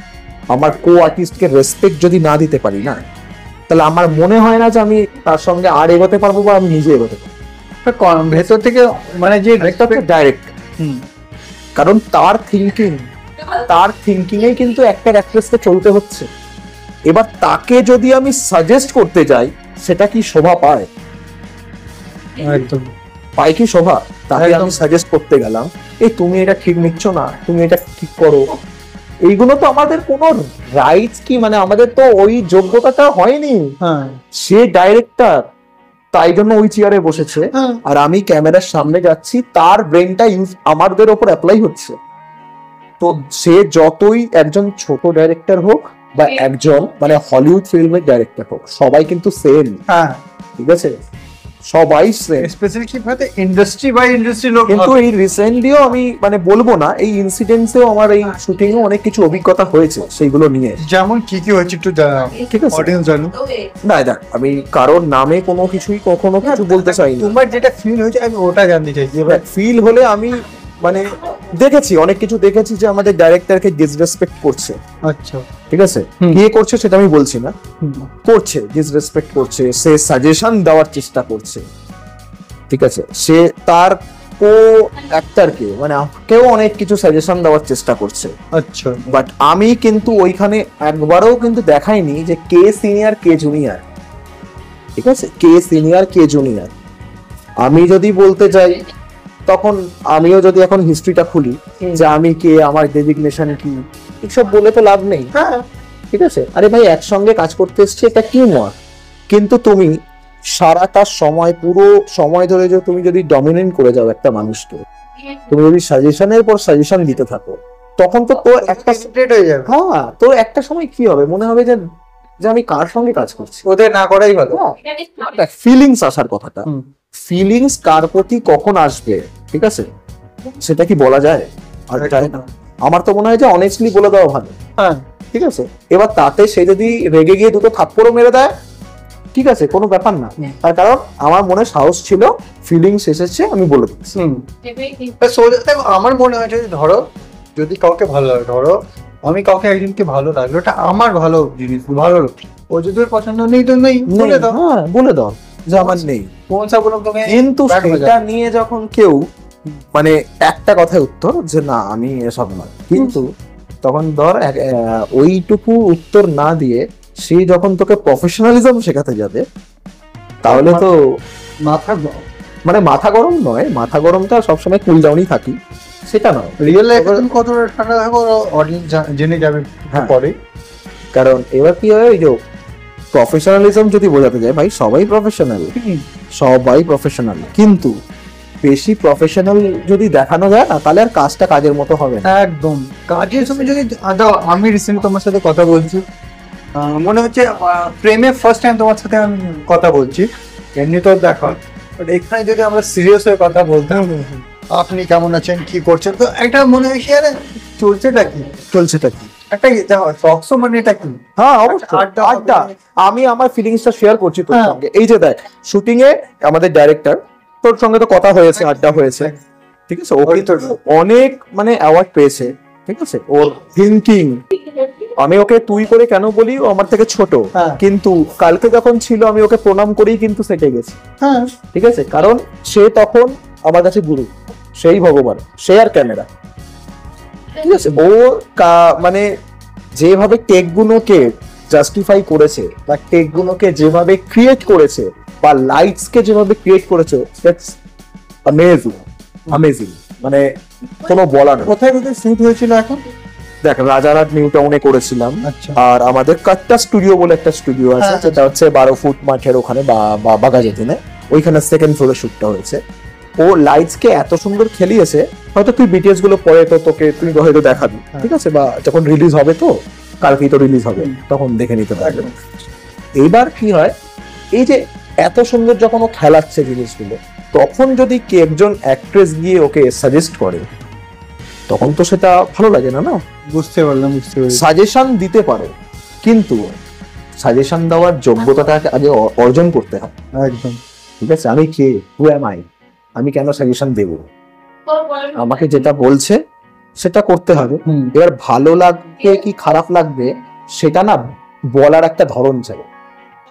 আমার কো আর্টিস্টকে রেসপেক্ট যদি না দিতে পারি না, তাহলে আমার মনে হয় না যে আমি তার সঙ্গে আর এগোতে পারবো বা আমি নিজে এগোতে পারবো। ভেতর থেকে মানে যে ডাইরেক্ট, কারণ তার থিঙ্কিংয়েই কিন্তু একটা অ্যাক্ট্রেসকে চলতে হচ্ছে। এবার তাকে যদি আমি সাজেস্ট করতে যাই, সেটা কি শোভা পায়? একদম পায় কি শোভা? তাকে একদম। আমি সাজেস্ট করতে গেলাম, এই তুমি এটা ঠিক নিচ্ছ না, তুমি এটা ঠিক করো, এইগুলো তো আমাদের কোনো রাইটস কি, মানে আমাদের তো ওই যোগ্যতাটা হয়নি। হ্যাঁ সে ডাইরেক্টর, তাই জন্য ওই চেয়ারে বসেছে, হ্যাঁ আর আমি ক্যামেরার সামনে যাচ্ছি, তার ব্রেনটা আমাদের ওপর অ্যাপ্লাই হচ্ছে। তো সে যতই একজন ছোট ডাইরেক্টর হোক বা একজন মানে হলিউড ফিল্মের ডাইরেক্টর হোক, সবাই কিন্তু সেম, হ্যাঁ। ঠিক আছে, সবাই সেম। স্পেশালি কি ভাবে ইন্ডাস্ট্রি বাই ইন্ডাস্ট্রি লোক। কিন্তু এই রিসেন্টলিও আমি মানে বলবো না, এই ইনসিডেন্টসেও আমার এই শুটিং এ অনেক কিছু অভিজ্ঞতা হয়েছে সেইগুলো নিয়ে। যেমন কি হয়েছে একটু ঠিক আছে, অডিয়েন্স জানো। না দেখ, আমি কারোর নামে কোনো কিছুই কখনো কিছু বলতে চাই না। তোমার যেটা ফিল হয়েছে আমি ওটা জানতে চাইছি। এবার ফিল হলে আমি মানে দেখেছি, অনেক কিছু দেখেছি যে আমাদের ডাইরেক্টরকে ডিসরেসপেক্ট করছে। আচ্ছা ঠিক আছে, কে করছে সেটা আমি বলছি না, করছে, ডিসরেসপেক্ট করছে, সে সাজেশন দেওয়ার চেষ্টা করছে। ঠিক আছে, সে তার কো অ্যাক্টরকে মানে কেউ অনেক কিছু সাজেশন দেওয়ার চেষ্টা করছে। আচ্ছা। বাট আমি কিন্তু ওইখানে একবারও কিন্তু দেখাইনি যে কে সিনিয়র কে জুনিয়র। ঠিক আছে, কে সিনিয়র কে জুনিয়র আমি যদি বলতে যাই, তখন আমিও যদি এখন হিস্ট্রিটা খুলি যে আমি কে, আমার ডেজিগনেশন কি, এসব বলে তো লাভ নেই। হ্যাঁ ঠিক আছে, আরে ভাই একসঙ্গে কাজ করতে এসছি, এটা টিম ওয়ার্ক। কিন্তু তুমি সারাটা সময়, পুরো সময় ধরে যে তুমি যদি ডমিনেট করে যাও একটা মানুষকে, তুমি যদি সাজেশনের পর সাজেশন দিতে থাকো, তখন তো তোর একটা স্প্রেড হয়ে যাবে। হ্যাঁ, তোর একটা সময় কি হবে, মনে হবে যে যে আমি কার সঙ্গে কাজ করছি। ওদের না করাই ভালো। ফিলিংস আসার কথাটা, ফিলিংস কার প্রতি কখন আসবে, ঠিক আছে, সেটা কি বলা যায়? আর যায় না। আমার তো মনে হয় যে অনেস্টলি বলে দেওয়া ভালো। হ্যাঁ ঠিক আছে, এবার তাতে সে যদি রেগে গিয়ে দুটো থাপ্পড়ও মেরে দেয়, ঠিক আছে, কোনো ব্যাপার না। তার কারণ আমার মনে সাহস ছিল, ফিলিংস এসেছে, আমি বলে দিচ্ছি। দেখো আমার মনে হয় যে ধরো যদি কাউকে ভালো লাগে, ধরো আমি কাউকে একজনকে ভালো লাগলো, এটা আমার ভালো জিনিস, ভালো লোক, ও যদি ওর পছন্দ নেই তো নেই, বলে দাও। হ্যাঁ, বলে দাও যে আমার নেই। কোন সা বলো তোকে। কিন্তু সেটা নিয়ে যখন কেউ মানে একটা কথায় উত্তর যে না আমি এসব নয়, কিন্তু তখন ধর ওইটুকু উত্তর না দিয়ে সে যখন তোকে প্রফেশনালিজম শেখাতে যাবে, তাহলে তো মাথা মানে মাথা গরম নয়, মাথা গরমটা সবসময় কুল ডাউনই থাকি, সেটা নয়। রিয়েল লাইফে তুমি কতটা ঠান্ডা থাকো অডিয়েন্স জেনে যাবে পরে। কারণ এবার কি হয়, ওই যে প্রফেশনালিজম যদি বোঝাতে যায়, ভাই সবাই প্রফেশনাল, সবাই প্রফেশনাল, কিন্তু বেশি প্রফেশনাল যদি দেখানো যায় না, তাহলে আর কাজটা কাজের মতো হবে না। একদম কাজের সময় যদি দেখো, আমি রিসেন্টলি তোমার সাথে কথা বলছি, মনে হচ্ছে প্রেমে ফার্স্ট টাইম তোমার সাথে আমি কথা বলছি, এমনি তো দেখো, বাট এখানে যদি আমরা সিরিয়াস হয়ে কথা বলতাম, আপনি কেমন আছেন, কি করছেন, তো একটা মনে হয় কি আরে চলছেটা কি, চলছেটা কি, একটা দেখো টকশো মানে এটা কি। হ্যাঁ অবশ্যই, আড্ডা। আমি আমার ফিলিংসটা শেয়ার করছি তোর সঙ্গে। এই যে দেখ, শুটিং এ আমাদের ডাইরেক্টর, তোর সঙ্গে তো কথা হয়েছে, আড্ডা হয়েছে, ঠিক আছে, ও কিন্তু অনেক মানে অ্যাওয়ার্ড পেয়েছে, ঠিক আছে, ওর থিঙ্কিং, আমি ওকে তুই করে কেন বলি, ও আমার থেকে ছোট, কিন্তু কালকে যখন ছিল আমি ওকে প্রণাম করেই কিন্তু সেটে গেছি। হ্যাঁ ঠিক আছে, কারণ সে তখন আমার কাছে গুরু, সেই ভগবান, সে আর ক্যামেরা। ঠিক আছে, ও মানে যেভাবে টেক গুলোকে জাস্টিফাই করেছে, বা টেক গুলোকে যেভাবে ক্রিয়েট করেছে, বা লাইটস কে যেভাবে ক্রিয়েট করেছে, দ্যাটস অ্যামেজিং, অ্যামেজিং, মানে কোনো বলার নেই। কোথায় কোথায় শুট হয়েছিল এখন? দেখ, রাজারহাট নিউ টাউনে করেছিলাম, আচ্ছা। আর আমাদের কাট্টা স্টুডিও বলে একটা স্টুডিও আছে, যেটা হচ্ছে 12 ফুট মাঠের ওখানে বা বাগাজেতিনে, ওইখানে সেকেন্ড ফ্লোরে শুটটা হয়েছে। ও লাইটস কে এত সুন্দর খেলিয়েছে, হয়তো তুই বিটিএস গুলো পরে তো তোকে তুই হয়তো দেখাবি, ঠিক আছে, বা যখন রিলিজ হবে, তো কালকেই তো রিলিজ হবে, তখন দেখে নিতে পারবে। এইবার কি হয়, এই যে এত সুন্দর যখন ও খেলাচ্ছে জিনিসগুলো, তখন যদি কে একজন অ্যাক্ট্রেস গিয়ে ওকে সাজেস্ট করে, তখন তো সেটা ভালো লাগে না। না, বুঝতে পারলাম, বুঝতে পারলাম। সাজেশন দিতে পারো, কিন্তু সাজেশন দেওয়ার যোগ্যতাটাকে আগে অর্জন করতে হয়। একদম। ঠিক আছে, আমি কে, হু এম আই, আমি কেন সাজেশন দেব? আমাকে যেটা বলছে সেটা করতে হবে। এবার ভালো লাগবে কি খারাপ লাগবে সেটা না বলার একটা ধরন চাই,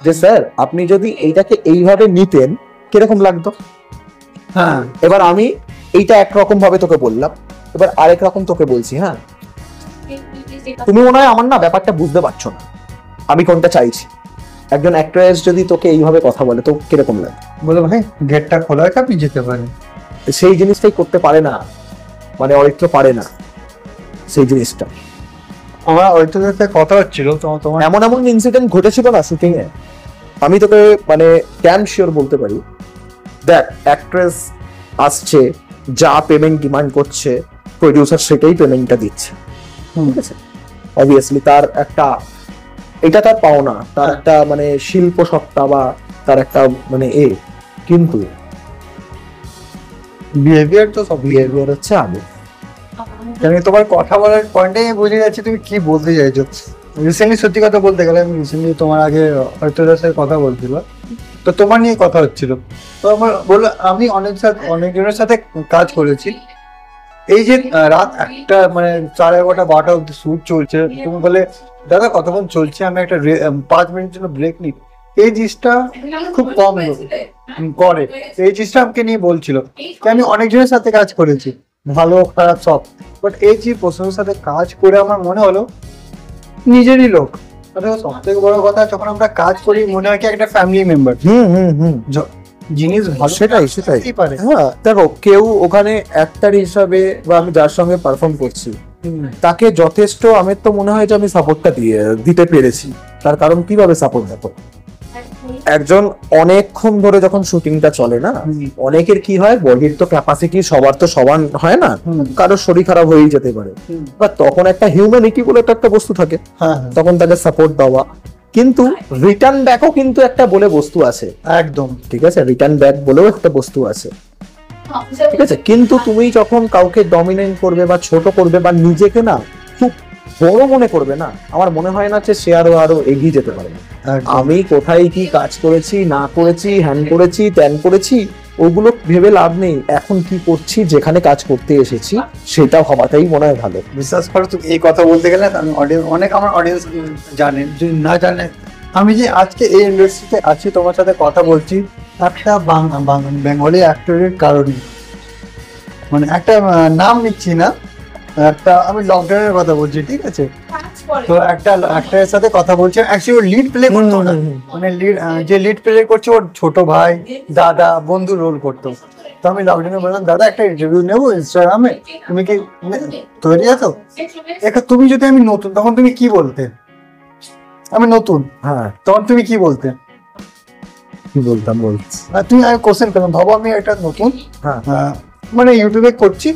যে স্যার আপনি যদি এইটাকে এইভাবে নিতেন কিরকম লাগতো। হ্যাঁ, এবার আমি এইটা একরকম ভাবে তোকে বললাম, এবার আরেক রকম তোকে বলছি। হ্যাঁ, তুমি মনে হয় আমার না ব্যাপারটা বুঝতে পারছো না আমি কোনটা চাইছি। একজন অ্যাক্ট্রেস যদি তোকে এইভাবে কথা বলে তো কিরকম লাগে? বলে ভাই গেটটা খোলা আছে, আপনি যেতে পারেন। সেই জিনিসটাই করতে পারে না, মানে অরিত্র পারে না সেই জিনিসটা। আমার ওইটার সাথে কথা হচ্ছিল, তো তোমার এমন এমন ইনসিডেন্ট ঘটেছিল না শুটিং এ, আমি তোকে মানে ড্যাম শিওর বলতে পারি। দেখ, অ্যাক্ট্রেস আসছে, যা পেমেন্ট ডিমান্ড করছে প্রডিউসার সেটাই পেমেন্টটা দিচ্ছে, ঠিক আছে। অবভিয়াসলি তার একটা, এটা তার পাওনা, তার একটা মানে শিল্প সত্তা বা তার একটা মানে কিন্তু বিহেভিয়ার তো সব বিহেভিয়ার হচ্ছে আগে। আমি তোমার কথা বলার পয়েন্টে বুঝে যাচ্ছি তুমি কি বলতে চাইছো। রিসেন্টলি সত্যি কথা বলতে গেলে আমি রিসেন্টলি তোমার আগে অর্থদার সাথে কথা বলছিল, তো তোমার নিয়ে কথা হচ্ছিল। তো আমার বললো আমি অনেকজনের সাথে কাজ করেছি, এই যে রাত 1টা মানে 11:30 12টা অব্দি শুট চলছে, তুমি বলে দাদা কতক্ষণ চলছে, আমি একটা 5 মিনিটের জন্য ব্রেক নিই, এই জিনিসটা খুব কম লোক করে। এই জিনিসটা আমাকে নিয়ে বলছিল যে আমি অনেকজনের সাথে কাজ করেছি, ভালো খারাপ সব, বাট এই যে প্রসঙ্গের সাথে কাজ করে আমার মনে হলো নিজেরই লোক। সব থেকে বড় কথা, যখন আমরা কাজ করি মনে হয় কি একটা ফ্যামিলি মেম্বার। জিনিস ভালো সেটাই পারে। হ্যাঁ, দেখো কেউ ওখানে অ্যাক্টর হিসাবে বা আমি যার সঙ্গে পারফর্ম করছি তাকে যথেষ্ট, আমার তো মনে হয় যে আমি সাপোর্টটা দিতে পেরেছি। তার কারণ কিভাবে সাপোর্ট দেখো, একজন অনেকক্ষণ ধরে যখন শুটিংটা চলে না, অনেকের কি হয় বডির তো ক্যাপাসিটি সবার তো সমান হয় না, কারোর শরীর খারাপ হয়েই যেতে পারে, বা তখন একটা হিউম্যানিটি বলে তো একটা বস্তু থাকে, তখন তাকে সাপোর্ট দেওয়া। কিন্তু রিটার্ন ব্যাকও কিন্তু একটা বলে বস্তু আছে, একদম ঠিক আছে, রিটার্ন ব্যাক বলেও একটা বস্তু আছে, ঠিক আছে। কিন্তু তুমি যখন কাউকে ডমিনেট করবে বা ছোট করবে বা নিজেকে না খুব বড় মনে করবে না, আমার মনে হয় না যে সে আরো এগিয়ে যেতে পারবে। আমি কোথায় কি কাজ করেছি না করেছি, হ্যান করেছি ত্যান করেছি, ওগুলো ভেবে লাভ নেই। এখন কি করছি, যেখানে কাজ করতে এসেছি সেটা হওয়াটাই মনে হয় ভালো। বিশ্বাস করো তুমি এই কথা বলতে গেলে আমি অনেক আমার অডিয়েন্স জানেন, যদি না জানে আমি যে আজকে এই ইন্ডাস্ট্রিতে আছি তোমার সাথে কথা বলছি একটা বেঙ্গলি অ্যাক্টরের কারণে। মানে একটা নাম নিচ্ছি না, একটা আমি লকডাউনের কথা বলছি, ঠিক আছে। তো একটা অ্যাক্টরের সাথে কথা বলছি, অ্যাকচুয়ালি লিড প্লে করতো না, মানে যে লিড প্লে করছে ওর ছোট ভাই দাদা বন্ধু রোল করতো। তো আমি লকডাউনে বললাম দাদা একটা ইন্টারভিউ নেবো ইনস্টাগ্রামে, তুমি কি তৈরি আছো? তুমি যদি আমি নতুন, তখন তুমি কি বলতে? আমি নতুন, হ্যাঁ, তখন তুমি কি বলতে? কি বলতাম বলছি, তুমি আমি কোশ্চেন করলাম, ভাবো আমি একটা নতুন মানে ইউটিউবে করছি,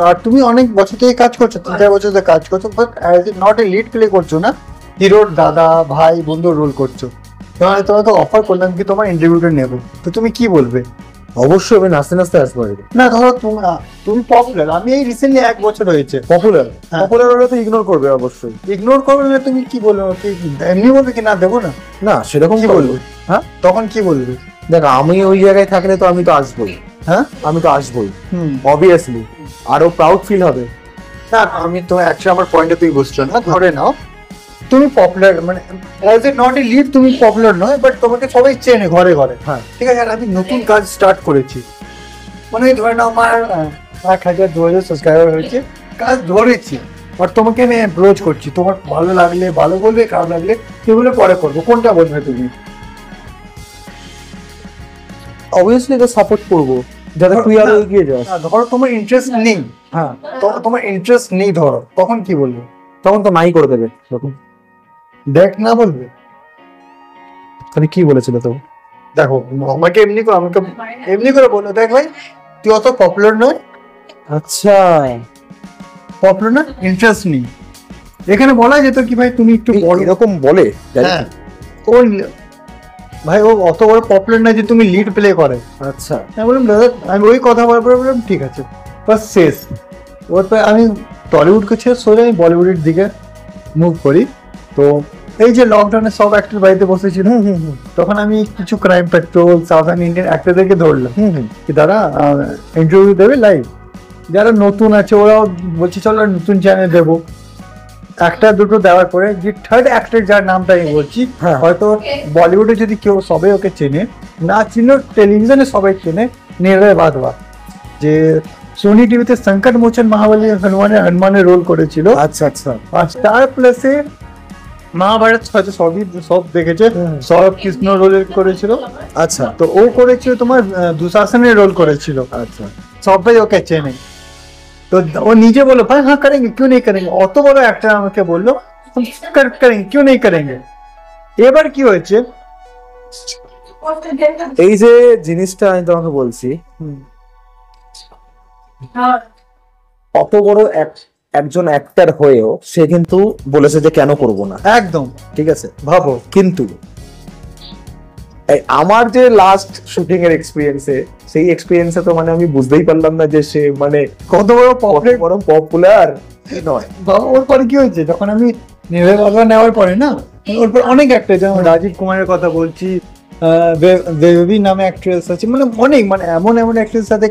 আর তুমি অনেক বছর থেকে কাজ করছো, 3-4 বছর থেকে কাজ করছো, but not a lead play করছো না, হিরোর দাদা ভাই বন্ধুর রোল করছো। তোমাকে অফার করলাম কি তোমার ইন্টারভিউটা নেবো, তো তুমি কি বলবে? অবশ্যই আমি নাচতে নাচতে আসবো। না ধরো তুমি পপুলার, আমি এই রিসেন্টলি 1 বছর হয়েছে পপুলার হলে তো ইগনোর করবে, অবশ্যই ইগনোর করবে না। তুমি কি বলবে, এমনি বলবে কি না দেবো না? না সেরকম কি বলবে? হ্যাঁ, তখন কি বলবে? দেখ আমি ওই জায়গায় থাকলে তো আমি তো আসবোই, হ্যাঁ আমি তো আসবোই, অবভিয়াসলি আরো প্রাউড ফিল হবে। না আমি তো অ্যাকচুয়ালি আমার পয়েন্টে তুমি বুঝছো না। ধরে নাও তুমি পপুলার, মানে as a not a lead তুমি পপুলার নয়, বাট তোমাকে সবাই চেনে ঘরে ঘরে, হ্যাঁ ঠিক আছে। আর আমি নতুন কাজ স্টার্ট করেছি, মানে ধরে নাও আমার 1000-2000 সাবস্ক্রাইবার হয়েছে, কাজ ধরেছি, আর তোমাকে আমি অ্যাপ্রোচ করছি, তোমার ভালো লাগলে ভালো বলবে, খারাপ লাগলে সেগুলো পরে করবো, কোনটা বলবে তুমি? অবভিয়াসলি তো সাপোর্ট করবো যাতে তুই আরো এগিয়ে যাস। ধরো তোমার ইন্টারেস্ট নেই, হ্যাঁ তোমার ইন্টারেস্ট নেই ধরো, তখন কি বলবে? তখন তো নাই করে দেবে, তখন দেখ না বলবে। তাহলে কি বলেছিল তো? দেখো আমাকে এমনি করে বললো, দেখ ভাই তুই অত পপুলার নয়, আচ্ছা পপুলার না, ইন্টারেস্ট নেই। এখানে বলা যেত কি ভাই তুমি একটু এরকম বলে, হ্যাঁ ও ভাই ও অত বড় পপুলার না যে তুমি লিড প্লে করে। আচ্ছা আমি বললাম দাদা, আমি ওই কথা বলার পরে বললাম ঠিক আছে বাস শেষ। ওর পরে আমি টলিউডকে ছেড়ে সোজা আমি বলিউডের দিকে মুভ করি। তো এই যে লকডাউনে সব অ্যাক্টর বাড়িতে বসেছিল, তখন আমি কিছু ক্রাইম পেট্রোল সাউথার্ন ইন্ডিয়ান অ্যাক্টরদেরকে ধরলাম কি তারা ইন্টারভিউ দেবে লাইভ। যারা নতুন আছে ওরাও বলছে চলো নতুন চ্যানেল দেবো, একটা দুটো দেওয়ার পরে যে থার্ড অ্যাক্টর যার নামটা আমি বলছি, হয়তো বলিউডে যদি কেউ সবাই ওকে চেনে, না চিনলেও টেলিভিশনে সবাই চেনে, নির্ভয় বাদবা, যে সোনি টিভিতে সংকট মোচন মহাবলী হনুমানের রোল করেছিল। আচ্ছা আচ্ছা। আর স্টার প্লাসে মহাভারত হয়তো সব দেখেছে, সৌরভ কৃষ্ণ রোল করেছিল। আচ্ছা তো ও করেছিল তোমার দুঃশাসনের রোল করেছিল। আচ্ছা, সবাই ওকে চেনে। তো ও নিজে বলো ভাই হ্যাঁ করেंगे क्यों नहीं करेंगे, অত বড় একটা আমাকে বললো করেंगे क्यों नहीं करेंगे। এবার কি হয়েছে, এই যে জিনিসটা আমি তোমাকে বলছি, অত বড় একজন অ্যাক্টর হয়েও সে কিন্তু বলেছে যে কেন করব না। একদম ঠিক আছে, ভাবো। কিন্তু আমার যে লাস্ট শুটিং এর এক্সপিরিয়েন্সে, সেই এক্সপিরিয়েন্সে তো মানে আমি বুঝতেই পারলাম না যে সে মানে কত বড় পপুলার নয়। ওর পরে কি হয়েছে, যখন আমি নির্ভয় বাবা নেওয়ার পরে না, ওর পর অনেক অ্যাক্টর, যেমন রাজীব কুমারের কথা বলছি, বেবি নামে অ্যাক্ট্রেস আছে, মানে অনেক, মানে এমন অ্যাক্ট্রেস সাথে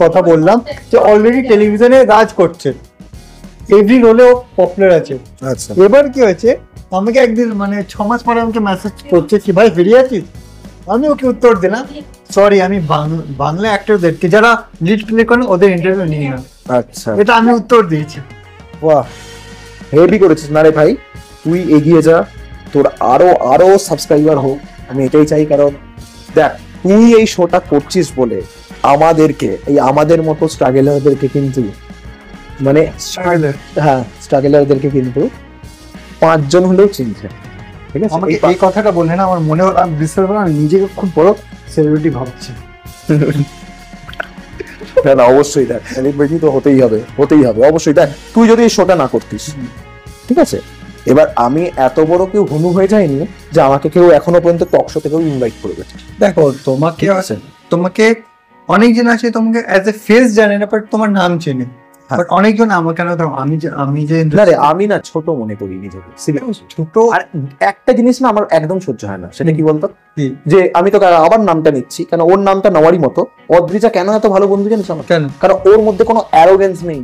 কথা বললাম যে অলরেডি টেলিভিশনে কাজ করছে, এভরি রোলে ও পপুলার আছে। আচ্ছা, এবার কি হয়েছে, আমাকে একদিন মানে 6 মাস পরে আমাকে মেসেজ করছে কি ভাই ফিরে আছিস। আমি ওকে উত্তর দিলাম সরি আমি বাংলা অ্যাক্টরদেরকে যারা লিড প্লে করেন ওদের ইন্টারভিউ নিই না। আচ্ছা, এটা আমি উত্তর দিয়েছি। বাহ, হেভি করেছিস না রে ভাই, তুই এগিয়ে যা, তোর আরো সাবস্ক্রাইবার হোক, আমি এটাই চাই। কারণ দেখ, তুই এই শোটা করছিস বলে আমাদেরকে, এই আমাদের মতো স্ট্রাগলারদেরকে কিন্তু, মানে হ্যাঁ স্ট্রাগলারদেরকে কিন্তু 5 জন হলেও চিনছে। ঠিক আছে, আমাকে এই কথাটা বললে না আমার মনে হলো, আমি বিশ্বাস করলাম আমি নিজেকে খুব বড় সেলিব্রিটি ভাবছি। না অবশ্যই, দেখ সেলিব্রিটি তো হতেই হবে অবশ্যই। দেখ তুই যদি এই শোটা না করতিস, ঠিক আছে, এবার আমি এত বড় কেউ হনু হয়ে যায়নি যে আমাকে কেউ এখনো পর্যন্ত টক শো থেকেও ইনভাইট করবে। দেখো তোমাকে অনেকজন আছে তোমাকে অ্যাজ এ ফেস জানে না, বাট তোমার নাম চেনে। বাট অনেকজন আমার কেন আমি যে না রে, আমি না ছোট মনে করি নিজেকে, ছোট। আর একটা জিনিস না আমার একদম সহ্য হয় না, সেটা কি বলতো, যে আমি তো আবার নামটা নিচ্ছি, কেন ওর নামটা নেওয়ারই মতো। অদ্রিজা কেন এত ভালো বন্ধু জানিস আমার? কেন? কারণ ওর মধ্যে কোনো অ্যারোগেন্স নেই।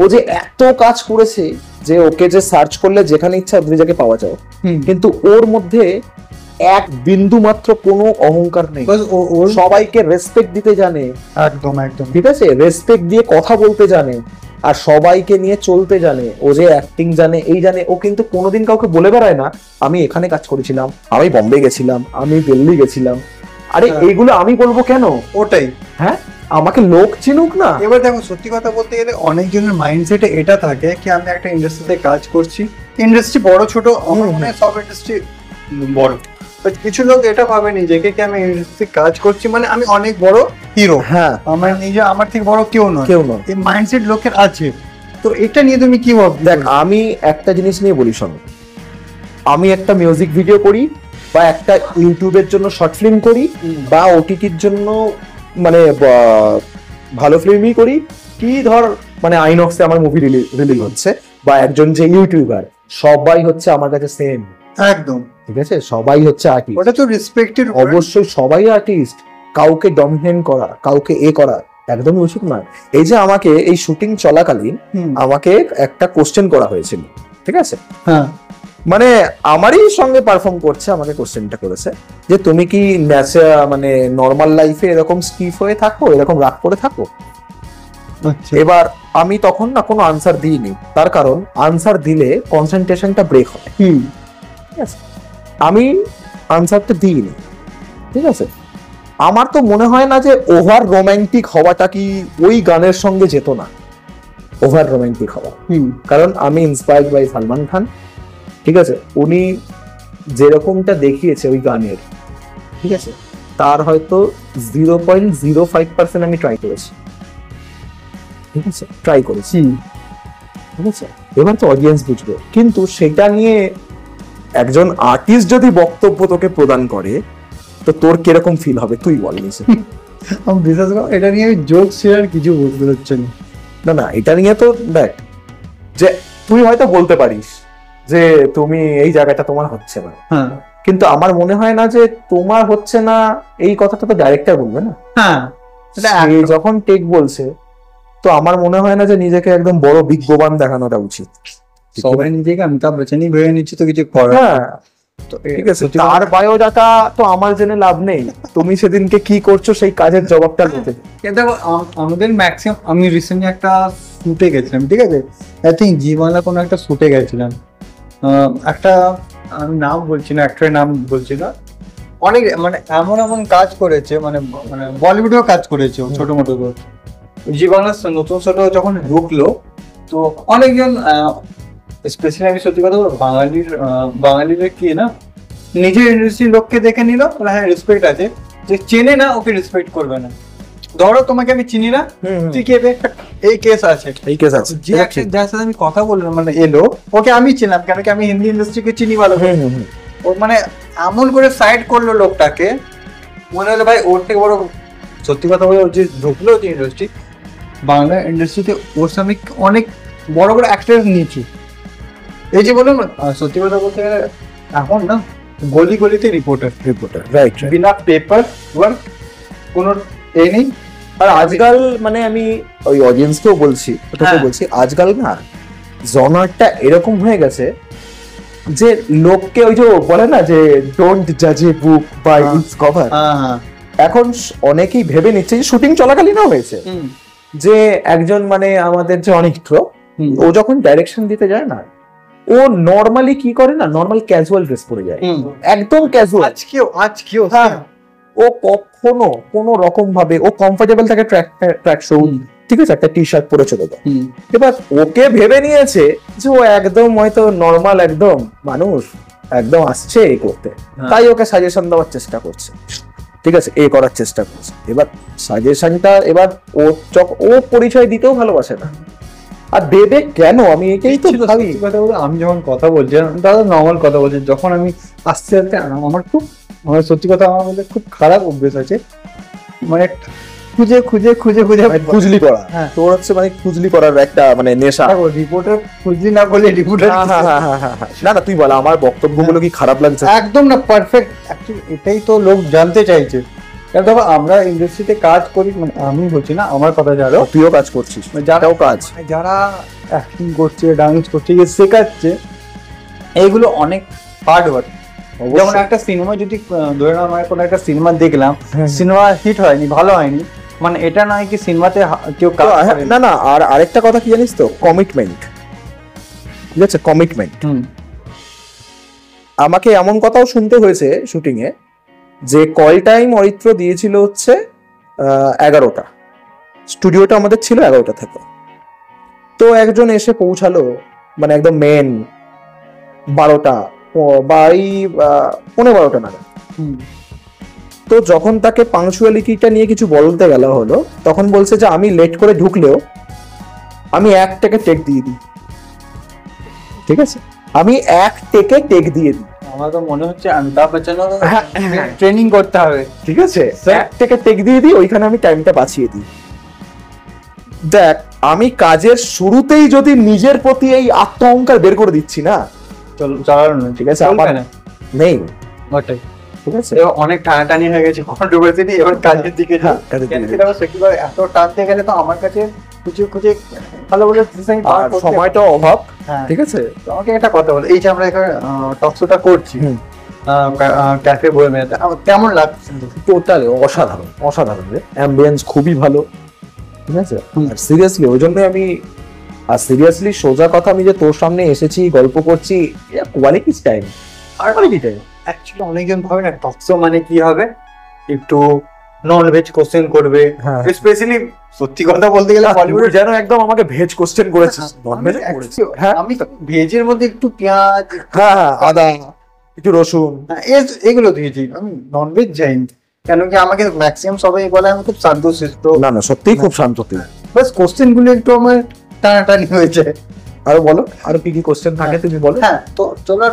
ও যে এত কাজ করেছে, যে ওকে যে সার্চ করলে যেখানে ইচ্ছা অদ্রিজাকে পাওয়া যায়, কিন্তু ওর মধ্যে এক বিন্দু মাত্র কোনো অহংকার নেই। সবাইকে রেসপেক্ট দিতে জানে, একদম একদম, ঠিক আছে, রেসপেক্ট দিয়ে কথা বলতে জানে, আর সবাইকে নিয়ে চলতে জানে। ও যে অ্যাক্টিং জানে, এই জানে, ও কিন্তু কোনোদিন কাউকে বলে বেড়ায় না আমি এখানে কাজ করেছিলাম, আমি বম্বে গেছিলাম, আমি দিল্লি গেছিলাম। আরে এইগুলো আমি বলবো কেন? ওটাই, হ্যাঁ, আমাকে লোক চিনুক না। এবার দেখো সত্যি কথা বলতে গেলে অনেকজনের মাইন্ডসেটে এটা থাকে কি আমি একটা ইন্ডাস্ট্রিতে কাজ করছি, ইন্ডাস্ট্রি বড় ছোট সব ইন্ডাস্ট্রি বড়, কিছু লোক এটা ভাবে নিজেকে কি আমি ইন্ডাস্ট্রি কাজ করছি মানে আমি অনেক বড় হিরো, হ্যাঁ আমার থেকে বড় কেউ নয়। এই মাইন্ডসেট লোকের আছে। তো এটা নিয়ে তুমি কি ভাবো? দেখ, আমি একটা জিনিস নিয়ে বলি শোনো, আমি একটা মিউজিক ভিডিও করি বা একটা ইউটিউবের জন্য শর্ট ফিল্ম করি বা ওটিটির জন্য মানে ভালো ফিল্মই করি, কি ধর মানে আইনক্সে আমার মুভি রিলিজ হচ্ছে, বা একজন যে ইউটিউবার, সবাই হচ্ছে আমার কাছে সেম। একদম, ঠিক আছে, সবাই হচ্ছে আর্টিস্ট। ওটা তো রেসপেক্টেড, অবশ্যই সবাই আর্টিস্ট। কাউকে ডমিনেট করা, কাউকে করা একদমই উচিত নয়। এই যে আমাকে এই শুটিং চলাকালীন আমাকে একটা কোশ্চেন করা হয়েছিল, ঠিক আছে, হ্যাঁ, মানে আমারই সঙ্গে পারফর্ম করছে, আমাকে কোশ্চেনটা করেছে যে তুমি কি মানে নর্মাল লাইফে এরকম স্টিফ হয়ে থাকো, এরকম রাগ করে থাকো? এবার আমি তখন না কোনো আনসার দিইনি, তার কারণ আনসার দিলে কনসেন্ট্রেশনটা ব্রেক হয়। ঠিক আছে, আমি আনসারটা দিইনি। ঠিক আছে, আমার তো মনে হয় না যে ওভার রোমান্টিক হওয়াটা কি ওই গানের সঙ্গে যেত না, ওভার রোমান্টিক হওয়া। কারণ আমি ইন্সপায়ার্ড বাই সালমান খান। ঠিক আছে, উনি যেরকমটা দেখিয়েছে ওই গানের, ঠিক আছে, তার হয়তো 0.05% আমি ট্রাই করেছি। ঠিক আছে, ট্রাই করেছি। ঠিক আছে, এবার তো অডিয়েন্স বুঝবে। কিন্তু সেটা নিয়ে একজন আর্টিস্ট যদি বক্তব্য তোকে প্রদান করে, তো তোর কিরকম ফিল হবে তুই বল নিচে। আমি বিশেষ করে এটা নিয়ে জোক শেয়ার কিছু বলতে না, না এটা নিয়ে তো দেখ, যে তুই হয়তো বলতে পারিস যে তুমি এই জায়গাটা তোমার হচ্ছে না, হ্যাঁ কিন্তু আমার মনে হয় না যে তোমার হচ্ছে না এই কথাটা তো ডাইরেক্টর বলবে না। হ্যাঁ সে যখন টেক বলছে, তো আমার মনে হয় না যে নিজেকে একদম বড় বিজ্ঞবান দেখানোটা উচিত। সবাই নিজেকে অমিতাভ বচ্চনই ভেবে নিচ্ছে, তো কিছু করার হ্যাঁ ঠিক আছে, তার বায়োডাটা তো আমার জেনে লাভ নেই, তুমি সেদিনকে কি করছো সেই কাজের জবাবটা দিতে। দেখো আমাদের ম্যাক্সিমাম, আমি রিসেন্টলি একটা শুটে গেছিলাম, ঠিক আছে, আই থিঙ্ক জি বাংলা কোনো একটা শুটে গেছিলাম, একটা আমি নাম বলছি না, অ্যাক্টরের নাম বলছি না, অনেক মানে এমন এমন কাজ করেছে, মানে মানে বলিউডেও কাজ করেছে ছোট মোটো করে। জি বাংলার নতুন শো যখন ঢুকলো, তো অনেকজন স্পেশালি আমি সত্যি কথা বলবো, বাঙালিদের কি না, নিজের ইন্ডাস্ট্রির লোককে দেখে নিল, হ্যাঁ রেসপেক্ট আছে, যে চেনে না ওকে রেসপেক্ট করবে না। ধরো তোমাকে আমি চিনি না, তুই কে, এই কেস আছে, এই কেস আছে, যে যার সাথে আমি কথা বললাম মানে এলো, ওকে আমি চিনলাম, কেন কি আমি হিন্দি ইন্ডাস্ট্রিকে চিনি ভালো করে। ও মানে এমন করে সাইড করলো লোকটাকে, মনে হলো ভাই ওর থেকে বড়, সত্যি কথা বলে, যে ঢুকলো যে ইন্ডাস্ট্রি, বাংলা ইন্ডাস্ট্রিতে ওর সামনে অনেক বড় বড় অ্যাক্টর নিয়েছি। এই যে বললাম না, সত্যি কথা বলতে গেলে এখন না গলি গলিতে রিপোর্টার, রাইট, বিনা পেপার ওয়ার্ক কোনো এ নেই। আর আজকাল মানে আমি ওই অডিয়েন্সকেও বলছি, ওটাকে বলছি, আজকাল না জনারটা এরকম হয়ে গেছে যে লোককে ওই যে বলে না যে ডোন্ট জাজ এ বুক বাই ইটস কভার, এখন অনেকেই ভেবে নিচ্ছে যে শুটিং চলাকালীনও হয়েছে যে একজন মানে আমাদের যে অনিত্র, ও যখন ডাইরেকশন দিতে যায় না, ও নর্মালি কি করে না, নর্মাল ক্যাজুয়াল ড্রেস পরে যায়, একদম ক্যাজুয়াল, আজকেও হ্যাঁ, ও কখনো কোনো রকম ভাবে ও কমফোর্টেবল থাকে, ট্র্যাক শুট, ঠিক আছে, একটা টি শার্ট পরে চলে যায়। এবার ওকে ভেবে নিয়েছে যে ও একদম হয়তো নর্মাল একদম মানুষ, একদম আসছে এই করতে, তাই ওকে সাজেশন দেওয়ার চেষ্টা করছে, ঠিক আছে, এ করার চেষ্টা করছে। এবার সাজেশনটা এবার ও পরিচয় দিতেও ভালোবাসে না, আর দেবে কেন, আমি এটাই তো ভাবি। আমি যখন কথা বলছি দাদা, নর্মাল কথা বলছি, যখন আমি আস্তে আস্তে আমার সত্যি কথা, আমার মধ্যে খুব খারাপ অভ্যেস আছে, মানে খুঁজে খুঁজে খুঁজে খুঁজে খুঁজলি করা, হ্যাঁ, তোর হচ্ছে মানে খুঁজলি করার একটা মানে নেশা। রিপোর্টার খুঁজলি না বলে রিপোর্টার, না না তুই বল, আমার বক্তব্যগুলো কি খারাপ লাগছে? একদম না, পারফেক্ট, এটাই তো লোক জানতে চাইছে। কারণ দেখো আমরা ইন্ডাস্ট্রিতে কাজ করি, মানে আমি বলছি না, আমার কথা যারা, তুইও কাজ করছিস, যারাও কাজ, যারা অ্যাক্টিং করছে, ডান্স করছে, শেখাচ্ছে, এইগুলো অনেক হার্ড ওয়ার্ক। যেমন একটা সিনেমা যদি ধরে নাও, আমরা কোনো একটা সিনেমা দেখলাম, সিনেমা হিট হয়নি, ভালো হয়নি, মানে এটা নয় কি সিনেমাতে কেউ না না, আর আরেকটা কথা কি জানিস তো, কমিটমেন্ট, ঠিক আছে, কমিটমেন্ট। আমাকে এমন কথাও শুনতে হয়েছে শুটিং এ যে কল টাইম অরিত্র দিয়েছিল হচ্ছে 11টা, স্টুডিওটা আমাদের ছিল 11টা থেকে, তো একজন এসে পৌঁছালো মানে একদম মেন 12টা বা এই 11:15 নাগাদ। তো যখন তাকে পাংচুয়ালিটিটা নিয়ে কিছু বলতে গেল হলো, তখন বলছে যে আমি লেট করে ঢুকলেও আমি এক টেকে টেক দিয়ে দিই, ঠিক আছে, আমি এক টেকে টেক দিয়ে দিই। আমার তো মনে হচ্ছে অমিতাভ বচ্চন ট্রেনিং করতে হবে, ঠিক আছে, এক টেকে টেক দিয়ে দিই, ওইখানে আমি টাইমটা বাঁচিয়ে দিই। দেখ, আমি কাজের শুরুতেই যদি নিজের প্রতি এই আত্ম অহংকার বের করে দিচ্ছি না, চালানো না, ঠিক আছে, আমার নেই, ওটাই ঠিক আছে, অনেক টানাটানি হয়ে গেছে কন্ট্রোভার্সি, এবার কাজের দিকে এত টানতে গেলে তো আমার কাছে খুঁজে খুঁজে ভালো বলে সময়টা অভাব, ঠিক আছে। আমাকে একটা কথা বলো, এই যে আমরা এখানে টকশোটা করছি ক্যাফে বয়ে মেয়েতে, কেমন লাগছে? টোটালি অসাধারণ, অসাধারণ, অ্যাম্বিয়েন্স খুবই ভালো, ঠিক আছে। আর সিরিয়াসলি ওই জন্য আমি, আর সিরিয়াসলি সোজা কথা, আমি যে তোর সামনে এসেছি, গল্প করছি, কোয়ালিটি টাইম, আর কোয়ালিটি টাইম। অ্যাকচুয়ালি অনেকজন ভাবে না টকশো মানে কি হবে, একটু নন ভেজ কোশ্চেন করবে, স্পেশালি সত্যি কথা বলতে গেলে বলিউড যেন একদম আমাকে ভেজ কোশ্চেন করেছিস, নন ভেজ করেছিস। হ্যাঁ, আমি ভেজের মধ্যে একটু পেঁয়াজ, হ্যাঁ আদা, একটু রসুন, এগুলো দিয়েছি, আমি নন ভেজ যাইনি, কেন কি আমাকে ম্যাক্সিমাম সবাই বলে আমি খুব শান্তশিষ্ট। না না, সত্যিই খুব শান্ত তুই, বাস কোশ্চেন গুলো একটু আমার টানাটানি হয়েছে। আরো বলো, আরো কি কি কোশ্চেন থাকে তুমি বলো। হ্যাঁ, তো চলো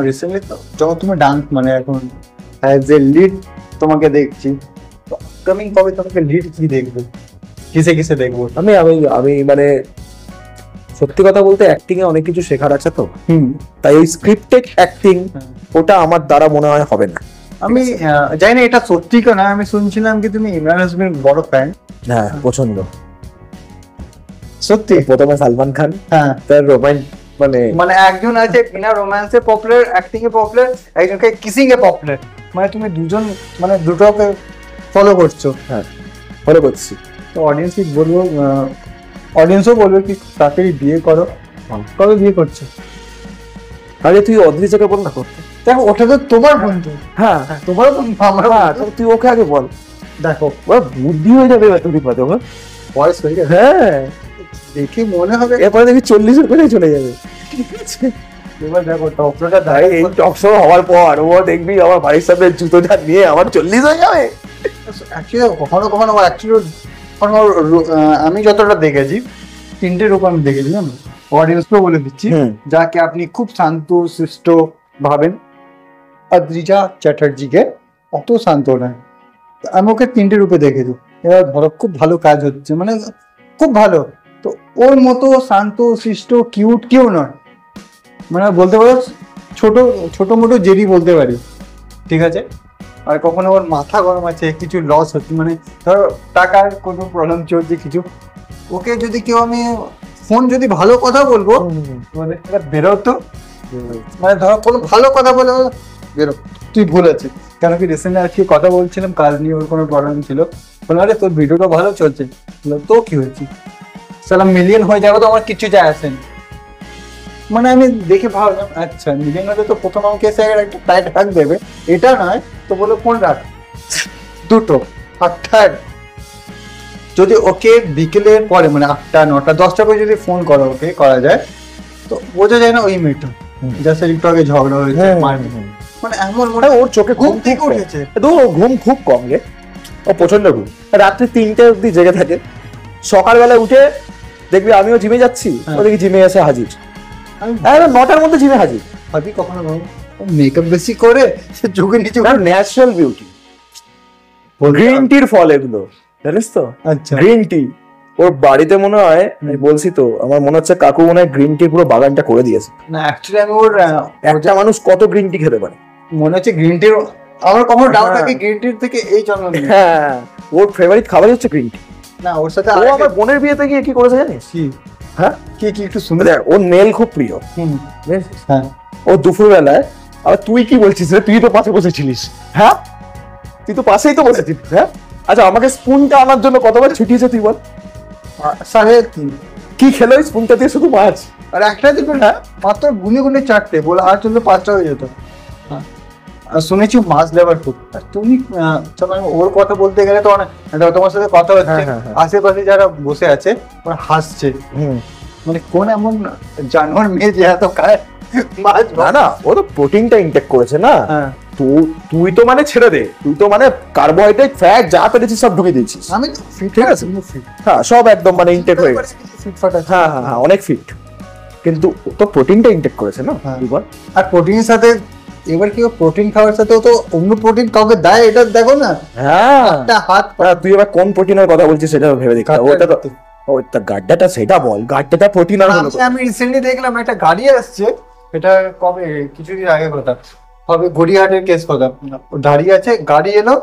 রিসেন্টলি তো যখন তুমি ডান্স মানে এখন অ্যাজ এ লিড তোমাকে দেখছি, তো আপকামিং কবে তোমাকে লিড কি দেখবো, কিসে কিসে দেখবো? আমি আমি আমি মানে সত্যি কথা বলতে অ্যাক্টিং এ অনেক কিছু শেখার আছে তো, হুম। তাই ওই স্ক্রিপ্টেড অ্যাক্টিং ওটা আমার দ্বারা মনে হয় হবে না। আমি জানি না এটা সত্যি না, আমি শুনছিলাম কি তুমি ইমরান হাসমিনের বড় ফ্যান। হ্যাঁ প্রচন্ড। সত্যি? প্রথমে সালমান খান, হ্যাঁ, তার মানে একজন আছে বিনা রোম্যান্সে পপুলার, অ্যাক্টিং এ পপুলার, একজনকে কিসিং এ পপুলার, মানে তুমি দুজন মানে দুটোকে ফলো করছো। হ্যাঁ ফলো করছি। তো অডিয়েন্সই বলবো, অডিয়েন্সও বলবে কি তাড়াতাড়ি বিয়ে করো। কবে বিয়ে করছো? আরে তুই অদ্রিজাকে বল না করতে। দেখো ওটা তো তোমার বন্ধু। হ্যাঁ তোমারও বন্ধু, আমারও হ্যাঁ, বন্ধু। তো তুই ওকে আগে বল। দেখো ওর বুদ্ধি হয়ে যাবে এবার তুমি পাতে ওর। বয়স হয়ে গেছে, হ্যাঁ দেখি মনে হবে। এরপরে দেখবি 40-এর করে চলে যাবে। এবার দেখো টপটা তাই এই টকশো হওয়ার পর ও দেখবি আমার বাড়ির সামনে জুতোটা নিয়ে আমার 40 হয়ে যাবে। অ্যাকচুয়ালি কখনো কখনো আমি যতটা দেখেছি, তিনটে রূপ আমি দেখেছি জানো, অডিয়েন্সকেও বলে দিচ্ছি, যাকে আপনি খুব শান্ত শিষ্ট ভাবেন, অদ্রিজা চ্যাটার্জিকে অত শান্ত নয়। আমি ওকে তিনটে রূপে দেখেছি। এবার ধরো খুব ভালো কাজ হচ্ছে, মানে খুব ভালো, তো ওর মতো শান্ত শিষ্ট কিউট কেউ নয়, মানে বলতে পারো ছোট ছোট মোটো জেরি বলতে পারি, ঠিক আছে। আর কখনো ওর মাথা গরম আছে, কিছু লস হচ্ছে, মানে ধরো টাকার কোনো প্রবলেম চলছে কিছু, ওকে যদি কেউ আমি ফোন যদি ভালো কথা বলবো মানে বেরোতো, মানে ধরো কোনো ভালো কথা বলে বেরো, তুই ভুল আছে। কেন কি রিসেন্টলি আজকে কথা বলছিলাম, কাজ নিয়ে ওর কোনো প্রবলেম ছিল, বললাম আরে তোর ভিডিওটা ভালো চলছে, তো কি হয়েছে, সালাম মিলিয়ন হয়ে যাবে তো আমার কিছু যায় আসেন। মানে আমি দেখে ভাবলাম আচ্ছা মিলিয়ন হলে তো প্রথম আমাকে এসে একটা টাইট হাক দেবে, এটা নয় তো বলে ফোন রাখ দুটো। আর থার্ড, যদি ওকে বিকেলের পরে মানে 8টা 9টা 10টা করে যদি ফোন করো, ওকে করা যায়, তো বোঝা যায় না ওই মেয়েটা যার সাথে একটু আগে ঝগড়া হয়েছে, মানে এমন মনে ওর চোখে ঘুম থেকে উঠেছে। ঘুম খুব কম রে, ও প্রচন্ড ঘুম, রাত্রি 3টে অব্দি জেগে থাকে, সকালবেলা উঠে দেখবি আমিও জিমে যাচ্ছি, ও দেখি জিমে এসে হাজির, একদম 9টার মধ্যে জিমে হাজির। ভাবি কখনো মেকআপ বেশি করে সে চোখে নিচে ন্যাচারাল বিউটি, গ্রিন টির ফল এগুলো জানিস তো। আচ্ছা গ্রিন টি ওর বাড়িতে মনে হয়, আমি বলছি তো আমার মনে হচ্ছে কাকু মনে হয় গ্রিন টি পুরো বাগানটা করে দিয়েছে। না অ্যাকচুয়ালি আমি ওর একটা মানুষ কত গ্রিন টি খেতে পারে, মনে হচ্ছে গ্রিন টির, আমার কখনো ডাউট থাকে গ্রিন টির থেকে এই জন্ম নিয়ে। হ্যাঁ ওর ফেভারিট খাবার হচ্ছে গ্রিন টি। না ওর সাথে ও আমার বোনের বিয়েতে গিয়ে কি করেছে জানিস? কি হ্যাঁ কি কি একটু শুনে দেখ, ওর নেল খুব প্রিয়, হ্যাঁ, ও দুপুরবেলায়, আর তুই কি বলছিস রে, তুই তো পাশে বসেছিলিস, হ্যাঁ তুই তো পাশেই তো বসেছিলিস, হ্যাঁ আচ্ছা আমাকে স্পুনটা আনার জন্য কতবার ছুটিয়েছে তুই বল? 3.5 কি খেলো ওই স্পুনটা দিয়ে? শুধু মাছ আর একটা দিবেন না, মাত্র গুনে গুনে 4টে বলে, আর চলতে 5টা হয়ে যেত। আর শুনেছি মাছ লেবার খুব, আর তুমি চলো আমি ওর কথা বলতে গেলে তো অনেক, তোমার সাথে কথা হচ্ছে, আশেপাশে যারা বসে আছে ওরা হাসছে, মানে কোন এমন জানোয়ার মেয়ে যে এত খায় মাছ। না না, ও তো প্রোটিনটা ইনটেক করেছে না, হ্যাঁ তুই তো মানে ছেড়ে দে, তুই তো মানে কার্বোহাইড্রেট ফ্যাট যা পেরেছিস সব ঢুকে দিয়েছিস। আমি তো ফিট, ঠিক আছে, হ্যাঁ সব একদম মানে ইনটেক হয়ে গেছে, ফিটফাট আছে। হ্যাঁ হ্যাঁ হ্যাঁ অনেক ফিট, কিন্তু ও তো প্রোটিনটা ইনটেক করেছে না। হ্যাঁ। তুই বল, আর প্রোটিনের সাথে এবার কি প্রোটিন খাওয়ার সাথে তো অন্য প্রোটিন কাউকে দেয়, এটা দেখো না। হ্যাঁ একটা হাত তুই এবার কোন প্রোটিনের কথা বলছিস সেটা ভেবে দেখ। ওটা তো ওটা গাড্ডাটা, সেটা বল, গাড্ডাটা প্রোটিন আর হলো। আমি রিসেন্টলি দেখলাম একটা গাড়ি আসছে, এটা কবে কিছুদিন আগে কথা, হবে গড়িয়াহাটের কেস কথা, দাঁড়িয়ে আছে, গাড়ি এলো,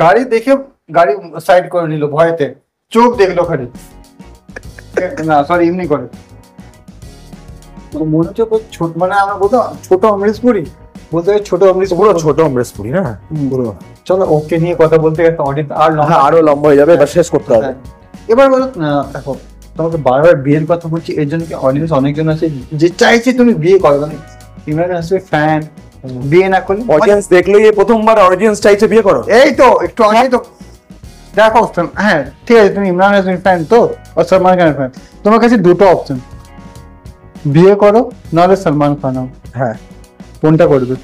গাড়ি দেখে গাড়ি সাইড করে নিল ভয়েতে, চোখ দেখলো খালি, না সরি এমনি করে, মনে হচ্ছে ছোট, মানে আমরা বলতো ছোট অমরেশ পুরি, বলতে ছোট অমরেশ পুরো ছোট অমরেশ পুরি না পুরো। চলো ওকে নিয়ে কথা বলতে গেলে অডিয়েন্স আর আরো লম্বা হয়ে যাবে, এবার শেষ করতে হবে। এবার বলো দেখো, তোমাকে বারবার বিয়ের কথা বলছি, এর জন্য কি অডিয়েন্স অনেকজন আছে যে চাইছে তুমি বিয়ে করো, মানে ইমরান হাসমিন ফ্যান, বিয়ে না করলে অডিয়েন্স দেখলেই প্রথমবার অডিয়েন্স চাইছে বিয়ে করো। এই তো একটু আগে তো দেখো, হ্যাঁ ঠিক আছে তুমি ইমরান হাসমিন ফ্যান তো, আর সলমান খানের ফ্যান, তোমার কাছে দুটো অপশন, বিয়ে করো নাহলে সলমান খান, হ্যাঁ কোনটা করবে?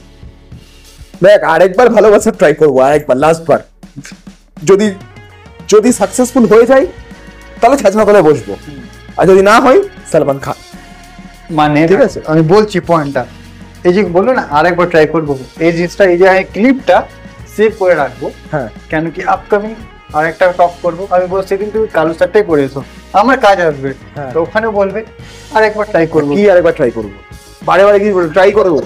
দেখ আরেকবার ভালোবাসা ট্রাই করবো, আরেকবার লাস্ট বার, যদি যদি সাকসেসফুল হয়ে যাই তাহলে ছাজনা করে বসবো, আর যদি না হয় সলমান খান। মানে ঠিক আছে আমি বলছি পয়েন্টটা, এই যে বললো না আরেকবার ট্রাই করবো, এই জিনিসটা, এই যে ক্লিপটা সেভ করে রাখবো, হ্যাঁ কেন কি আপকামিং আর একটা টপ করবো, আমি বলছি সেদিন তুমি কালো শার্টটাই পরে এসো, আমার কাজ আসবে। হ্যাঁ। তো ওখানে বলবে আরেকবার ট্রাই করবো। কি আরেকবার ট্রাই করবো? বারে বারে কি ট্রাই করবো?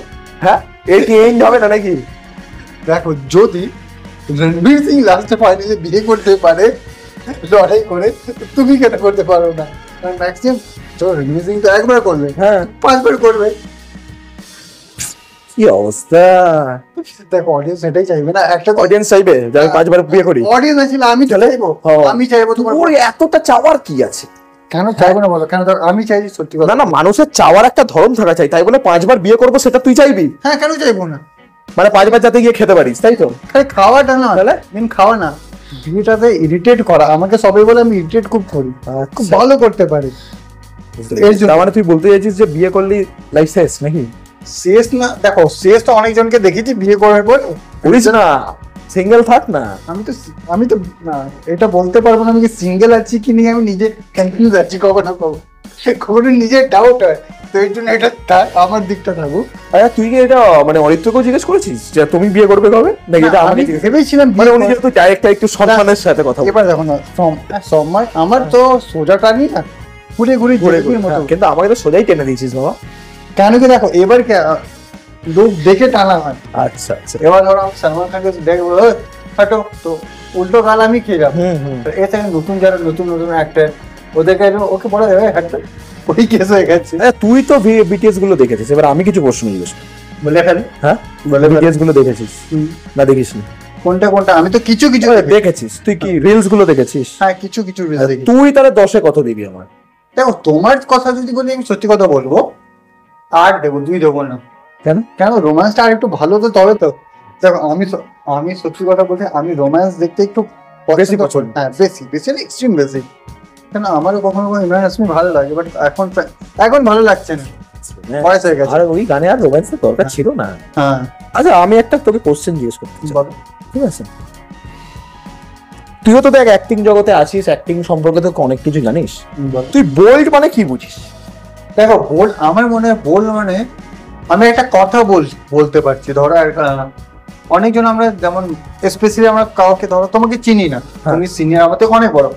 হ্যাঁ, এই কি এন্ড হবে না নাকি? দেখো যদি রণবীর সিং লাস্টে ফাইনালি বিয়ে করতে পারে লড়াই করে, তুমি কেন করতে পারো না? কারণ ম্যাক্সিমাম রণবীর সিং তো একবার করবে, হ্যাঁ, 5 বার করবে। কি অবস্থা! দেখো অডিয়েন্স এটাই চাইবে না, একটা অডিয়েন্স চাইবে যে আমি 5 বার বিয়ে করি? অডিয়েন্স আসলে আমি চাইবো, আমি চাইবো তোমার। ওর এতটা চাওয়ার কি আছে? কেন চাইবো না বলো? কেন দেখো আমি চাইছি সত্যি কথা। না না, মানুষের চাওয়ার একটা ধরন থাকা চাই, তাই বলে 5 বার বিয়ে করবো সেটা তুই চাইবি? হ্যাঁ, কেন চাইবো না? মানে 5 বার যাতে গিয়ে খেতে পারিস, তাই তো? খালি খাওয়াটা না, তাহলে? মেন খাওয়া না, বিয়েটাতে ইরিটেট করা। আমাকে সবাই বলে আমি ইরিটেট খুব করি, খুব ভালো করতে পারি। এর জন্য তার মানে তুই বলতে চাইছিস যে বিয়ে করলি লাইফ শেষ নাকি? শেষ না, দেখো শেষ তো অনেকজনকে দেখেছি বিয়ে করার পর। করিস না, সিঙ্গেল থাক না। আমি তো না, এটা বলতে পারবো না আমি কি সিঙ্গেল আছি কি নিয়ে, আমি নিজে কনফিউজ আছি। কখনো নিজের ডাউট হয়, তো এই জন্য এটা আমার দিকটা থাকুক। আচ্ছা, তুই কি এটা মানে অরিত্রকেও জিজ্ঞেস করেছিস যে তুমি বিয়ে করবে কবে, নাকি এটা আমি আমাকে জিজ্ঞেস? ভেবেছিলাম মানে উনি যেহেতু ডাইরেক্ট একটু সম্মানের সাথে কথা বলে। এবার দেখো না, সময় আমার তো সোজা টানি না, ঘুরে ঘুরে ঘুরে জিলিপির মতো। হ্যাঁ, কিন্তু আমাকে তো সোজাই টেনে দিয়েছিস বাবা। কেন কি দেখো, এবার লোক দেখে টানা হয়। আচ্ছা আচ্ছা। এবার ধরো আমি সালমান খানকে দেখবো হাঁটো, তো উল্টো গাল আমি খেয়ে যাবো। এছাড়া নতুন যারা নতুন নতুন অ্যাক্টার, ওদেরকে ওকে বলা যাবে হাঁটতে, ওই কেস হয়ে গেছে। তুই তো বিটিএস গুলো দেখেছিস, এবার আমি কিছু প্রশ্ন জিজ্ঞেস করি। বলে ফেলে। হ্যাঁ, বলে ফেলে। বিটিএস গুলো দেখেছিস না দেখিস না? কোনটা কোনটা? আমি তো কিছু কিছু দেখেছিস। তুই কি রিলস গুলো দেখেছিস? হ্যাঁ, কিছু কিছু দেখি। তুই তাহলে 10-এ কত দিবি আমার? দেখো তোমার কথা যদি বলি, আমি সত্যি কথা বলবো, 8 দেবো, 2 দেবো না। কেন? কেন, রোম্যান্সটা আর একটু ভালো তো, তবে তো। দেখো আমি সত্যি কথা বলতে, আমি রোম্যান্স দেখতে একটু বেশি পছন্দ। হ্যাঁ, বেশি এক্সট্রিম বেশি। কেন আমারও কখনো কখনো ইমরান হাসমি ভালো লাগে, বাট এখন ভালো লাগছে না, বয়স হয়ে গেছে। আর ওই গানে আর রোম্যান্সের দরকার ছিল না। হ্যাঁ, আচ্ছা, আমি একটা তোকে কোশ্চেন জিজ্ঞেস করতে চাই, বলো। ঠিক আছে? তুইও তো দেখ অ্যাক্টিং জগতে আছিস, অ্যাক্টিং সম্পর্কে তো অনেক কিছু জানিস। বলো। তুই বোল্ড মানে কি বুঝিস? দেখো বোল্ড, আমার মনে হয় বোল্ড মানে আমি একটা কথা বলতে পারছি। ধরো অনেকজন আমরা যেমন স্পেশালি আমরা কাউকে, ধরো তোমাকে চিনি না, তুমি সিনিয়র আমার থেকে অনেক বড়,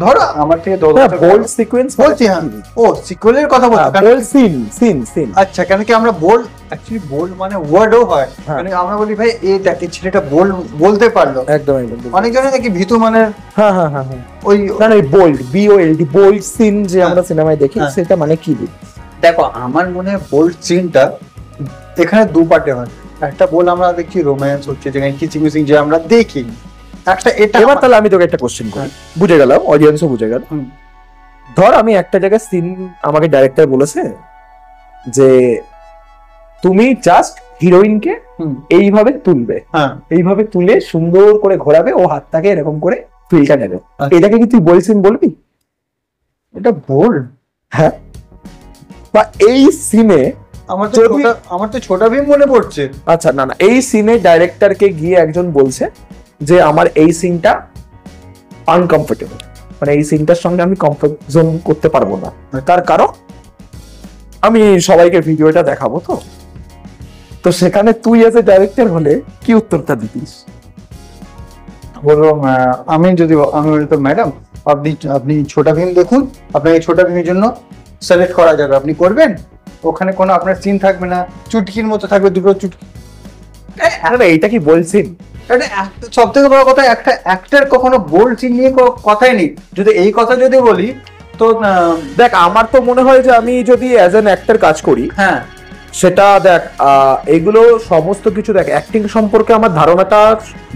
ধরো আমার থেকে বোল্ড সিকোয়েন্স বলছি। হ্যাঁ, ও সিকুয়েলের কথা বলছি। Bold scene. আচ্ছা, কেন কি আমরা বোল্ড, অ্যাকচুয়ালি বোল্ড মানে ওয়ার্ডও হয়। মানে আমরা বলি ভাই এই দেখ, এই ছেলেটা বলতে পারলো। একদম। অনেকজনে নাকি ভীতু মানে হ্যাঁ, ওই না না, বোল্ড BOLD বোল্ড সিন যে আমরা সিনেমায় দেখি, সেটা মানে কি? দেখো আমার মনে হয় বোল্ড সিনটা এখানে 2 পার্টে হয়। একটা বল আমরা দেখছি রোম্যান্স হচ্ছে, যেখানে কিচিমিচিং যে আমরা দেখি একটা, এটা এবার তাহলে আমি তোকে একটা কোশ্চেন করি, বুঝে গেল, অডিয়েন্সও বুঝে গেল। ধর আমি একটা জায়গায় সিন, আমাকে ডাইরেক্টর বলেছে যে তুমি জাস্ট হিরোইনকে এইভাবে তুলবে, এইভাবে তুলে সুন্দর করে ঘোরাবে, ও হাতটাকে এরকম করে ফিলটা নেবে, এটাকে কি তুই বলছিস বলবি? এটা বোল্ড? হ্যাঁ। বা এই সিনে আমার তো ছোটা ভীম মনে পড়ছে। আচ্ছা, না না, এই সিনে ডাইরেক্টরকে গিয়ে একজন বলছে যে আমার এই সিনটা আনকমফোর্টেবল, মানে এই সিনটার সঙ্গে আমি কমফোর্ট জোন করতে পারবো না, তার কারণ আমি সবাইকে ভিডিওটা দেখাবো। তো সেখানে তুই এজ এ ডাইরেক্টর হলে কি উত্তরটা দিতিস? বলবো আমি বলতো ম্যাডাম আপনি ছোটা ভীম দেখুন, আপনার এই ছোটা ভীমের জন্য সিলেক্ট করা যাবে, আপনি করবেন। ওখানে কোনো আপনার সিন থাকবে না, চুটকির মতো থাকবে, 2টো চুটকি। এইটা কি বলছেন? সব থেকে বড় কথা, একটা অ্যাক্টর কখনো বোল্ড সিন নিয়ে কথাই নেই। যদি এই কথা যদি বলি তো দেখ, আমার তো মনে হয় যে আমি যদি অ্যাজ অ্যান অ্যাক্টর কাজ করি, হ্যাঁ সেটা দেখ, এগুলো সমস্ত কিছু দেখ, অ্যাক্টিং সম্পর্কে আমার ধারণাটা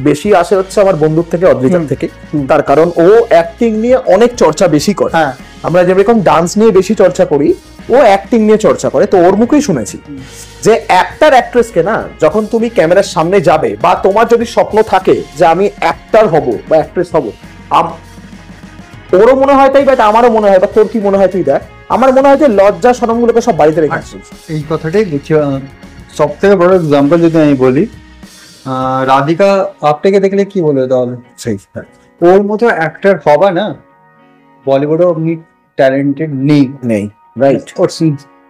বেশি আসে হচ্ছে আমার বন্ধুর থেকে, অদ্রিতার থেকে। তার কারণ ও অ্যাক্টিং নিয়ে অনেক চর্চা বেশি করে। আমরা যেরকম ডান্স নিয়ে বেশি চর্চা করি, ও অ্যাক্টিং নিয়ে চর্চা করে। তো ওর মুখেই শুনেছি যে অ্যাক্টর অ্যাক্ট্রেসকে না, যখন তুমি ক্যামেরার সামনে যাবে বা তোমার যদি স্বপ্ন থাকে যে আমি অ্যাক্টর হব বা অ্যাক্ট্রেস হব, ওরও মনে হয় তাই, বাট আমারও মনে হয়, বা তোর কি মনে হয় তুই দেখ, আমার মনে হয় যে লজ্জা শরমগুলোকে সব বাড়িতে রেখে আসছিস। এই কথাটাই লিখি। সব থেকে বড় এক্সাম্পল যদি আমি বলি, রাধিকা আপ্টেকে দেখলে কি বলবে তাহলে? সেই ওর মতো অ্যাক্টর হবা না, বলিউডে অমনি ট্যালেন্টেড নেই। রাইট। ওর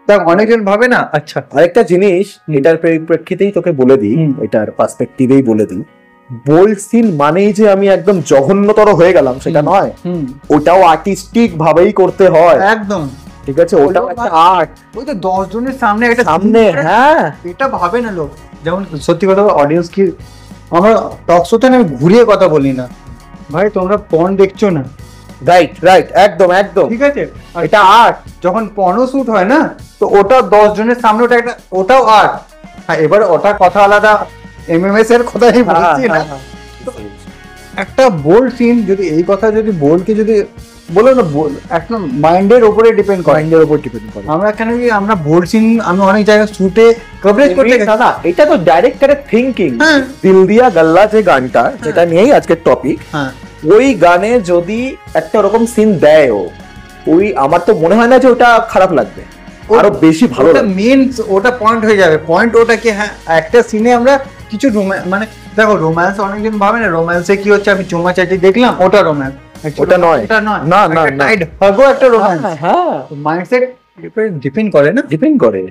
দেখ অনেকজন ভাবে না। আচ্ছা, আরেকটা জিনিস এটার প্রেক্ষিতেই তোকে বলে দিই, এটার পার্সপেক্টিভেই বলে দিই, বোল্ড সিন মানেই যে আমি একদম জঘন্যতর হয়ে গেলাম সেটা নয়, ওটাও আর্টিস্টিক ভাবেই করতে হয় একদম ঠিক আছে, ওটাও একটা আর্ট। ওই তো 10 জনের সামনে একটা সামনে, হ্যাঁ এটা ভাবে না লোক। যেমন সত্যি কথা অডিয়েন্স কি, আমরা টক শোতে আমি ঘুরিয়ে কথা বলি না ভাই, তোমরা পর্ন দেখছো না, রাইট রাইট, একদম একদম, ঠিক আছে, এটা আর্ট। যখন পর্ন শুট হয় না তো ওটা 10 জনের সামনে ওটা একটা, ওটাও আর্ট। হ্যাঁ এবার ওটা কথা আলাদা, এমএমএস এর কথাই বলছি না, একটা বোল্ড সিন যদি এই কথা যদি বোল্ডকে যদি বলো না, একটা মাইন্ডের উপরে ডিপেন্ড করে, মাইন্ডের উপর ডিপেন্ড করে। আমরা এখানে আমরা বোল্ড সিন আমি অনেক জায়গায় শুটে কভারেজ করতে গেছি। না এটা তো ডাইরেক্টরের থিংকিং। দিল দিয়া গাল্লা যে গানটা, যেটা নিয়েই আজকের টপিক, হ্যাঁ ওই গানে যদি একটা ওরকম সিন দেয় ওই আমার তো মনে হয় না যে ওটা খারাপ লাগবে, আরো বেশি ভালো ওটা লাগবে। মেন ওটা পয়েন্ট হয়ে যাবে। পয়েন্ট ওটা কি, হ্যাঁ একটা সিনে আমরা কিছু মানে দেখো রোম্যান্স অনেকজন ভাবে না রোম্যান্সে কি হচ্ছে আমি চুমা চাটি দেখলাম ওটা রোম্যান্স, ওটা নয়, ওটা নয়, না না না, টাইট হাগও একটা রোম্যান্স। হ্যাঁ মাইন্ডসেট ডিপেন্ড করে না, ডিপেন্ড করে।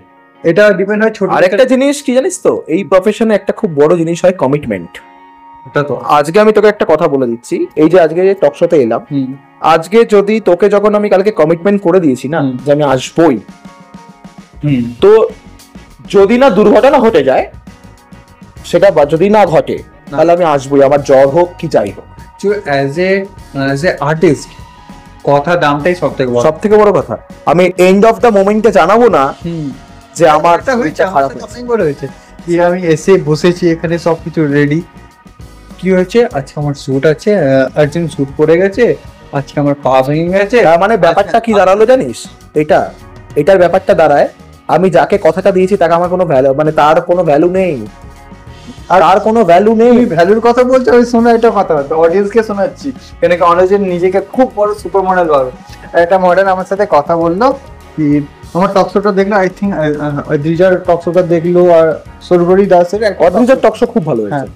এটা ডিপেন্ড হয় ছোট। আরেকটা জিনিস কি জানিস তো, এই প্রফেশনে একটা খুব বড় জিনিস হয় কমিটমেন্ট। ওটা তো আজকে আমি তোকে একটা কথা বলে দিচ্ছি, এই যে আজকে টক শোতে এলাম, আজকে যদি তোকে যখন আমি কালকে কমিটমেন্ট করে দিয়েছি না যে আমি আসবোই, তো যদি না দুর্ঘটনা ঘটে যায় সেটা, বা যদি না ঘটে তাহলে আমি আসবোই, আমার জ্বর হোক কি যাই হোক। অ্যাজ এ আর্টিস্ট কথা দামটাই সব থেকে বড় কথা। আমি এন্ড অফ দ্য মোমেন্টে জানাবো না যে আমার খারাপ হয়েছে, কি আমি এসে বসেছি এখানে সবকিছু রেডি, কি হয়েছে আজকে আমার শুট আছে, আর্জেন্ট শুট পড়ে গেছে, আজকে আমার পা ভেঙে গেছে। মানে ব্যাপারটা কি দাঁড়ালো জানিস, এটার ব্যাপারটা দাঁড়ায় আমি যাকে কথাটা দিয়েছি তাকে আমার কোনো ভ্যালু, মানে তার কোনো ভ্যালু নেই, আর কোনো ভ্যালু নেই। ভ্যালুর কথা বলছো, আমি শোনা এটা কথা অডিয়েন্সকে শোনাচ্ছি, কেন কি অনেকজন নিজেকে খুব বড় সুপার মডেল ভাবে। একটা মডেল আমার সাথে কথা বললো কি আমার টক শোটা দেখলো, আই থিঙ্ক দ্বিজার টক শোটা দেখলো আর সরবরি দাসের অদ্রিজার টক শো খুব ভালো হয়েছে।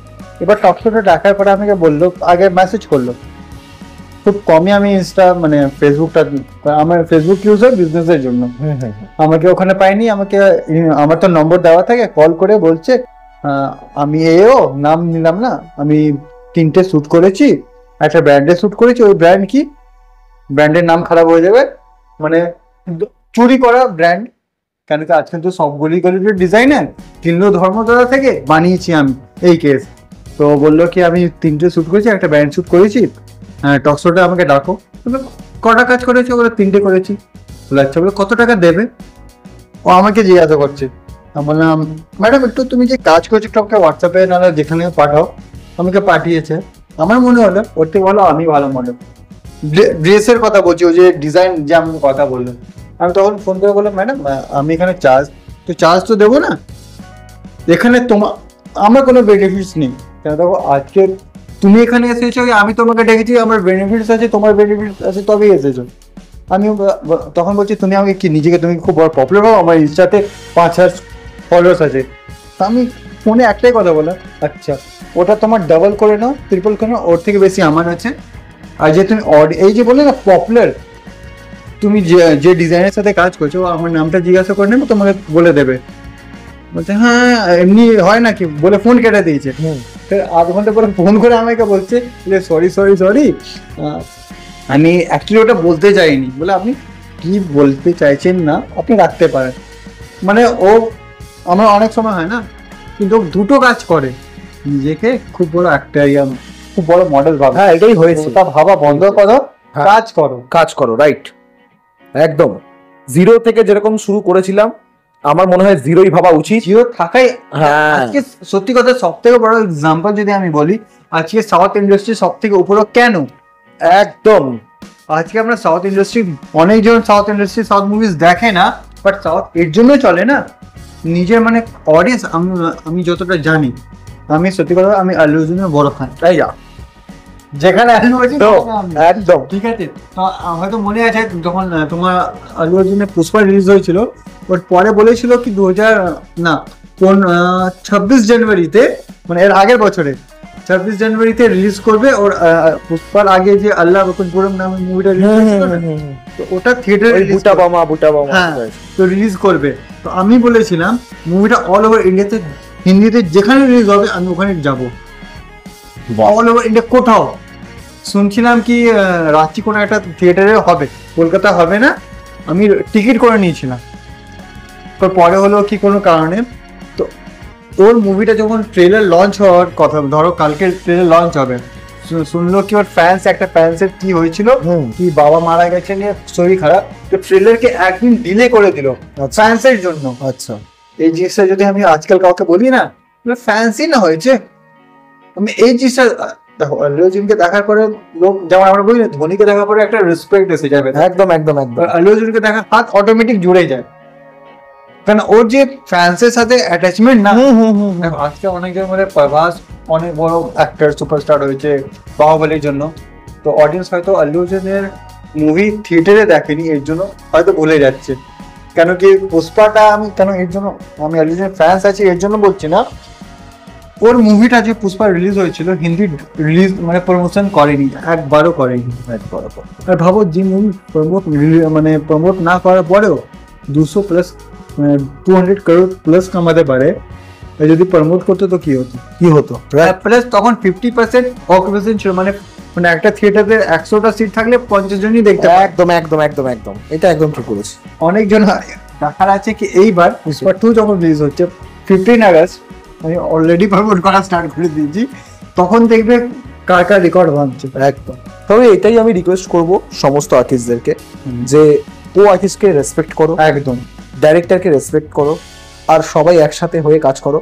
এবার টক শোটা দেখার পরে আমাকে বললো, আগে মেসেজ করলো, খুব কমই আমি ইনস্টা মানে ফেসবুকটা, আমার ফেসবুক ইউজ হয় বিজনেসের জন্য, আমাকে ওখানে পাইনি, আমাকে আমার তো নম্বর দেওয়া থাকে, কল করে বলছে আমি নাম নিলাম না, আমি 3টে শ্যুট করেছি, একটা ব্র্যান্ডে শ্যুট করেছি, ওই ব্র্যান্ড কি ব্র্যান্ডের নাম খারাপ হয়ে যাবে, মানে চুরি করা ব্র্যান্ড, কেন কি আজকাল তো সবগুলি ডিজাইনার হিন্দু ধর্মদাতা থেকে বানিয়েছি আমি, এই কেস। তো বললো কি আমি 3টে শ্যুট করেছি, একটা ব্র্যান্ড শ্যুট করেছি, টক শোটা আমাকে ডাকো। কটা কাজ করেছি, ওগুলো 3টে করেছি। বলে আচ্ছা, বলে কত টাকা দেবে, ও আমাকে জিজ্ঞাসা করছে। আমি বললাম ম্যাডাম একটু তুমি যে কাজ করছো একটু আমাকে হোয়াটসঅ্যাপে নাহলে যেখানে পাঠাও। আমাকে পাঠিয়েছে, আমার মনে হলো ওর থেকে ভালো আমি ভালো মনে, ড্রেসের কথা বলছি, ওই যে ডিজাইন যে আমি কথা বললো, আমি তখন ফোন করে বললাম ম্যাডাম আমি এখানে চার্জ তো দেবো না, এখানে আমার কোনো বেনিফিটস নেই, কেন দেখো আজকে তুমি এখানে এসেছো, আমি তোমাকে ডেকেছি, আমার বেনিফিটস আছে, তোমার বেনিফিটস আছে, তবেই এসেছো। আমি তখন বলছি তুমি আমাকে কি নিজেকে তুমি খুব বড় পপুলার হও, আমার ইনস্টাতে 5,000 ফলোয়ার্স আছে। আমি ফোনে একটাই কথা বললাম, আচ্ছা ওটা তোমার ডাবল করে নাও, ট্রিপল করে নাও, ওর থেকে বেশি আমার আছে। আর যে তুমি এই যে বলে না পপুলার, তুমি যে ডিজাইনের সাথে কাজ করছো আমার নামটা জিজ্ঞাসা করে নেবে, তোমাকে বলে দেবে। বলছে হ্যাঁ এমনি হয় নাকি, বলে ফোন কেটে দিয়েছে। আধ ঘন্টা পরে ফোন করে আমাকে বলছে সরি আমি অ্যাকচুয়ালি ওটা বলতে চাইনি। বলে আপনি কি বলতে চাইছেন না আপনি রাখতে পারেন, মানে ও আমার অনেক সময় হয় না, কিন্তু দুটো কাজ করে, নিজেকে খুব বড় একটা খুব বড় মডেল ভাবে। হ্যাঁ এটাই হয়েছে, তা ভাবা বন্ধ করো, কাজ করো, রাইট একদম। জিরো থেকে যেরকম শুরু করেছিলাম আমার মনে হয় জিরোই ভাবা উচিত, জিরো থাকাই। হ্যাঁ আজকে সত্যি কথা সব থেকে বড় এক্সাম্পল যদি আমি বলি, আজকে সাউথ ইন্ডাস্ট্রি সব থেকে উপরে কেন, একদম আজকে আমরা সাউথ ইন্ডাস্ট্রি, অনেকজন সাউথ মুভিজ দেখে না, বাট সাউথ এর জন্য চলে না, নিজের মানে অডিয়েন্স। আমি যতটা জানি, আমি সত্যি কথা আমি আল্লু অর্জুনের বড় ফ্যান, তাই যেখানে একদম ঠিক আছে। তো হয়তো মনে আছে যখন তোমার আল্লু অর্জুনের পুষ্পা রিলিজ হয়েছিল, ওর পরে বলেছিল কি 26 জানুয়ারিতে, মানে এর আগের বছরে 26 জানুয়ারিতে রিলিজ করবে। ওর পুষ্পার আগে যে আল্লাহ বকুলপুরম নামে মুভিটা রিলিজ হয়েছিল, তো ওটা থিয়েটারে বুটা বামা তো রিলিজ করবে। তো আমি বলেছিলাম মুভিটা অল ওভার ইন্ডিয়াতে হিন্দিতে যেখানে রিলিজ হবে আমি ওখানে যাব। অল ওভার ইন্ডিয়া কোথাও শুনছিলাম কি রাঁচি কোনো একটা থিয়েটারে হবে, কলকাতা হবে না, আমি টিকিট করে নিয়েছিলাম। তো পরে হলো কি কোনো কারণে, তো ওর মুভিটা যখন ট্রেলার লঞ্চ হওয়ার কথা, ধরো কালকে ট্রেলার লঞ্চ হবে, শুনলো কি ওর ফ্যান্স, একটা ফ্যান্সের কি হয়েছিল, কি বাবা মারা গেছে নিয়ে শরীর খারাপ, তো ট্রেলারকে একদিন ডিলে করে দিল ফ্যান্সের জন্য। আচ্ছা, এই জিনিসটা যদি আমি আজকাল কাউকে বলি না, ফ্যান্সই না হয়েছে। আমি এই জিনিসটা দেখো, আল্লু অর্জুনকে দেখার পরে লোক, যেমন আমরা বলি না, ধোনিকে দেখার পরে একটা রেসপেক্ট এসে যাবে, একদম একদম একদম। আল্লু অর্জুনকে দেখার হাত অটোমেটিক জুড়ে যায়, কারণ ওর যে ফ্যান্সের সাথে অ্যাটাচমেন্ট না। দেখো আজকে অনেকের মধ্যে প্রভাস অনেক বড় অ্যাক্টর সুপারস্টার হয়েছে বাহুবলীর জন্য, তো অডিয়েন্স হয়তো আল্লু অর্জুনের মুভি থিয়েটারে দেখেনি, এর জন্য হয়তো ভুলে যাচ্ছে। কেন কি পুষ্পাটা আমি কেন এর জন্য, আমি আল্লু অর্জুনের ফ্যান্স আছি এর জন্য বলছি না, ওর মুভিটা যে পুষ্পা রিলিজ হয়েছিল হিন্দি রিলিজ মানে প্রমোশন করেনি, একবারও করেনি। আর ভাবো যে মুভি মানে প্রমোট না করার পরেও 200+ 200 crore প্লাস কামাতে পারে, যদি প্রমোট করতো তো কি হতো প্লাস তখন 50% অকুপেশন ছিল, মানে মানে একটা থিয়েটারে 100টা সিট থাকলে 50 জনই দেখতে পায়। একদম একদম একদম একদম, এটা একদম ঠিক বলেছি। অনেকজন দেখার আছে কি এইবার পুষ্পা 2 যখন রিলিজ হচ্ছে 15 আগস্ট, আমি অলরেডি প্রমোট করা স্টার্ট করে দিয়েছি, তখন দেখবে কার কার রেকর্ড ভাঙছে। একদম। তবে এটাই আমি রিকোয়েস্ট করব সমস্ত আর্টিস্টদেরকে, যে ও আর্টিস্টকে রেসপেক্ট করো, একদম ডাইরেক্টরকে রেসপেক্ট করো, আর সবাই একসাথে হয়ে কাজ করো।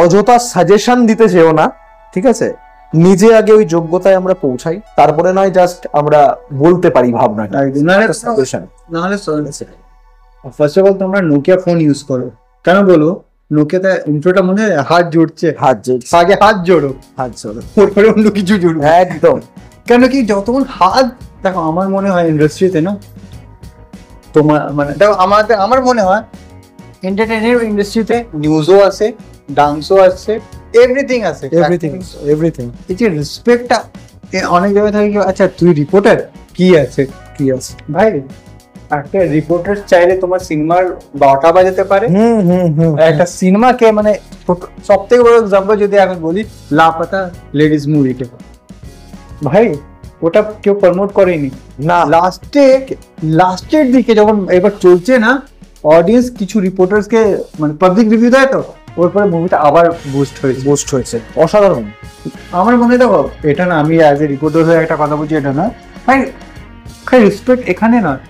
অযথা সাজেশন দিতে যেও না, ঠিক আছে? নিজে আগে ওই যোগ্যতায় আমরা পৌঁছাই, তারপরে নয় জাস্ট আমরা বলতে পারি ভাবনাটা। সাজেশন নাহলে ফার্স্ট অফ অল তোমরা নোকিয়া ফোন ইউজ করো। কেন বলো? নোকিয়াতে ইন্ট্রোটা মনে হয় হাত জুড়ছে, আগে হাত জোড়ো, তারপরে অন্য কিছু জুড়ো। একদম। কেন কি যতক্ষণ হাত, দেখো আমার মনে হয় ইন্ডাস্ট্রিতে না, তোমার মানে দেখো আমার মনে হয় এন্টারটেইনমেন্ট ইন্ডাস্ট্রিতে নিউজও আছে, ডান্সও আছে, এভরিথিং আছে, এভরিথিং। এই যে রেসপেক্টটা অনেক জায়গায় থাকে, আচ্ছা তুই রিপোর্টার, কি আছে ভাই, একটা রিপোর্টার চাইলে তোমার সিনেমার 12টা বাজাতে পারে। একটা সিনেমাকে মানে সব থেকে বড় এক্সাম্পল যদি আমি বলি, লাপাতা লেডিজ মুভিকে, ভাই ওটা কেউ প্রমোট করেনি না, লাস্টের দিকে যখন এবার চলছে না, অডিয়েন্স কিছু রিপোর্টার্সকে মানে পাবলিক রিভিউ দেয়, তো ওর পরে মুভিটা আবার বুস্ট হয়েছে। অসাধারণ। আমার মনে দেখো, এটা না আমি অ্যাজ এ রিপোর্টার হয়ে একটা কথা বলছি, এটা না ভাই রেসপেক্ট এখানে নয়,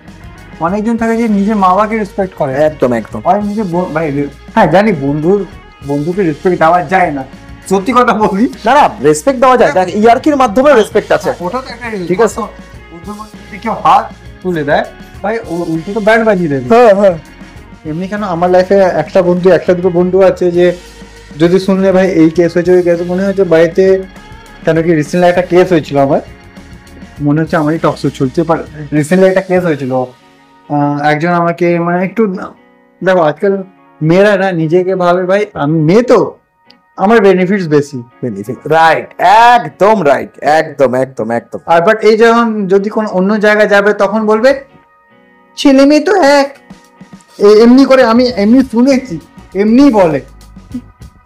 অনেকজন থাকে যে নিজের মা বাবাকে রেসপেক্ট করে। একদম একদম। আর নিজের ভাই, হ্যাঁ জানি বন্ধুকে রেসপেক্ট দেওয়া যায় না, সত্যি কথা বলি না, রেসপেক্ট দেওয়া যায়, ইয়ার্কির মাধ্যমে রেসপেক্ট আছে, ওটা তো একটা ঠিক আছে। বন্ধুর মধ্যে যদি কেউ হাত তুলে দেয়, ভাই উল্টো তো ব্যান্ড বাজিয়ে দেবে। এমনি কেন আমার লাইফে একটা দুটো বন্ধু আছে যে যদি শুনলে ভাই এই কেস হয়েছে, ওই কেস, মনে হচ্ছে বাড়িতে, কেন কি রিসেন্টলি একটা কেস হয়েছিল আমার, মনে হচ্ছে আমারই টকশো চলছে, রিসেন্টলি একটা কেস হয়েছিল, একজন আমাকে মানে একটু, দেখো আজকাল মেয়েরা না নিজেকে ভাবে ভাই আমি মেয়ে তো আমার বেনিফিটস বেশি, রাইট, একদম রাইট, একদম একদম একদম। আর বাট এই যখন যদি কোনো অন্য জায়গায় যাবে তখন বলবে ছেলে মেয়ে তো এক, এমনি করে, আমি এমনি শুনেছি, এমনি বলে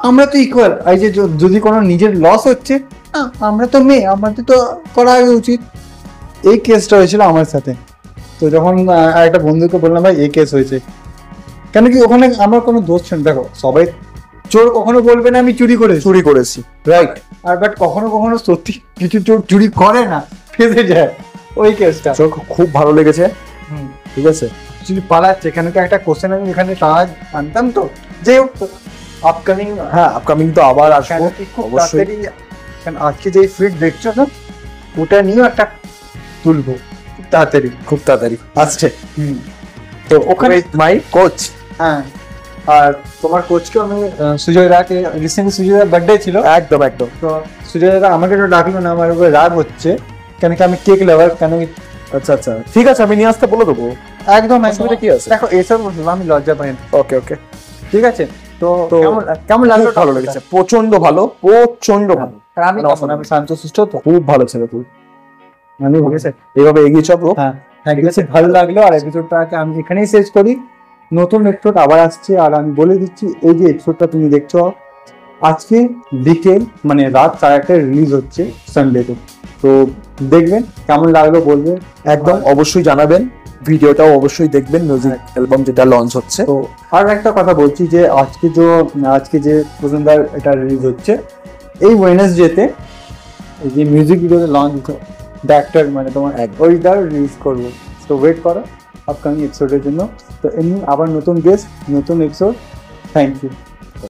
আমরা তো ইকুয়াল। এই যে যদি কোনো নিজের লস হচ্ছে, আমরা তো মেয়ে, আমাদের তো করা উচিত। এই কেসটা হয়েছিল আমার সাথে। তো যখন একটা বন্ধুকে বললাম ভাই এই কেস হয়েছে, কেন কি ওখানে আমার কোনো দোষ ছিল, দেখো সবাই চোর কখনো বলবে না আমি চুরি করেছি, রাইট। আর বাট কখনো সত্যি কিছু চোর চুরি করে না, ফেসে যায়। ওই কেসটা খুব ভালো লেগেছে, ঠিক আছে। চুরি পালাচ্ছে, কেন কি একটা কোশ্চেন আমি এখানে আনতাম, তো যে আপকামিং, হ্যাঁ আপকামিং তো আবার আসবো অবশ্যই। আজকে যে ফিট দেখছো না, ওটা নিয়েও একটা তুলবো খুব তাড়াতাড়ি আসছে। তো ওখানে মাই কোচ, হ্যাঁ, আর তোমার কোচকেও আমি সুজয় দাকে, রিসেন্টলি সুজয় দার বার্থডে ছিল, একদম একদম। তো সুজয় দাদা আমাকে তো ডাকলো না, আমার উপরে রাগ হচ্ছে, কেন কি আমি কেক লাভার, কেন কি, আচ্ছা আচ্ছা ঠিক আছে, আমি নিয়ে আসতে বলে দেবো। একদম অসুবিধা কি আছে? দেখো এসব আমি লজ্জা পাই না। ওকে ওকে ঠিক আছে। তো কেমন লাগলো? ভালো লেগেছে, প্রচন্ড ভালো, প্রচন্ড ভালো। আর আমি শান্ত সুস্থ, তো খুব ভালো ছিল তুই, মানে বুঝেছে, এইভাবে এগিয়ে চলো। হ্যাঁ ঠিক আছে, ভালো লাগলো। আর এপিসোডটাকে আমি এখানেই শেষ করি, নতুন এপিসোড আবার আসছে। আর আমি বলে দিচ্ছি, এই যে এপিসোডটা তুমি দেখছো, আজকে বিকেল মানে রাত 1:30টায় রিলিজ হচ্ছে সানডেতে। তো দেখবেন, কেমন লাগলো বলবেন। একদম অবশ্যই জানাবেন, ভিডিওটাও অবশ্যই দেখবেন, মিউজিক অ্যালবাম যেটা লঞ্চ হচ্ছে। তো আর একটা কথা বলছি যে আজকে যে প্রসেনদার এটা রিলিজ হচ্ছে, এই ওয়েডনেসডেতে এই যে মিউজিক ভিডিওতে লঞ্চ ডাক্তার মানে তোমার ওইটা রিলিজ করবো। তো ওয়েট করো আপকামিং এপিসোডের জন্য। তো এমনি আবার নতুন গেস্ট, নতুন এপিসোড। Thank you.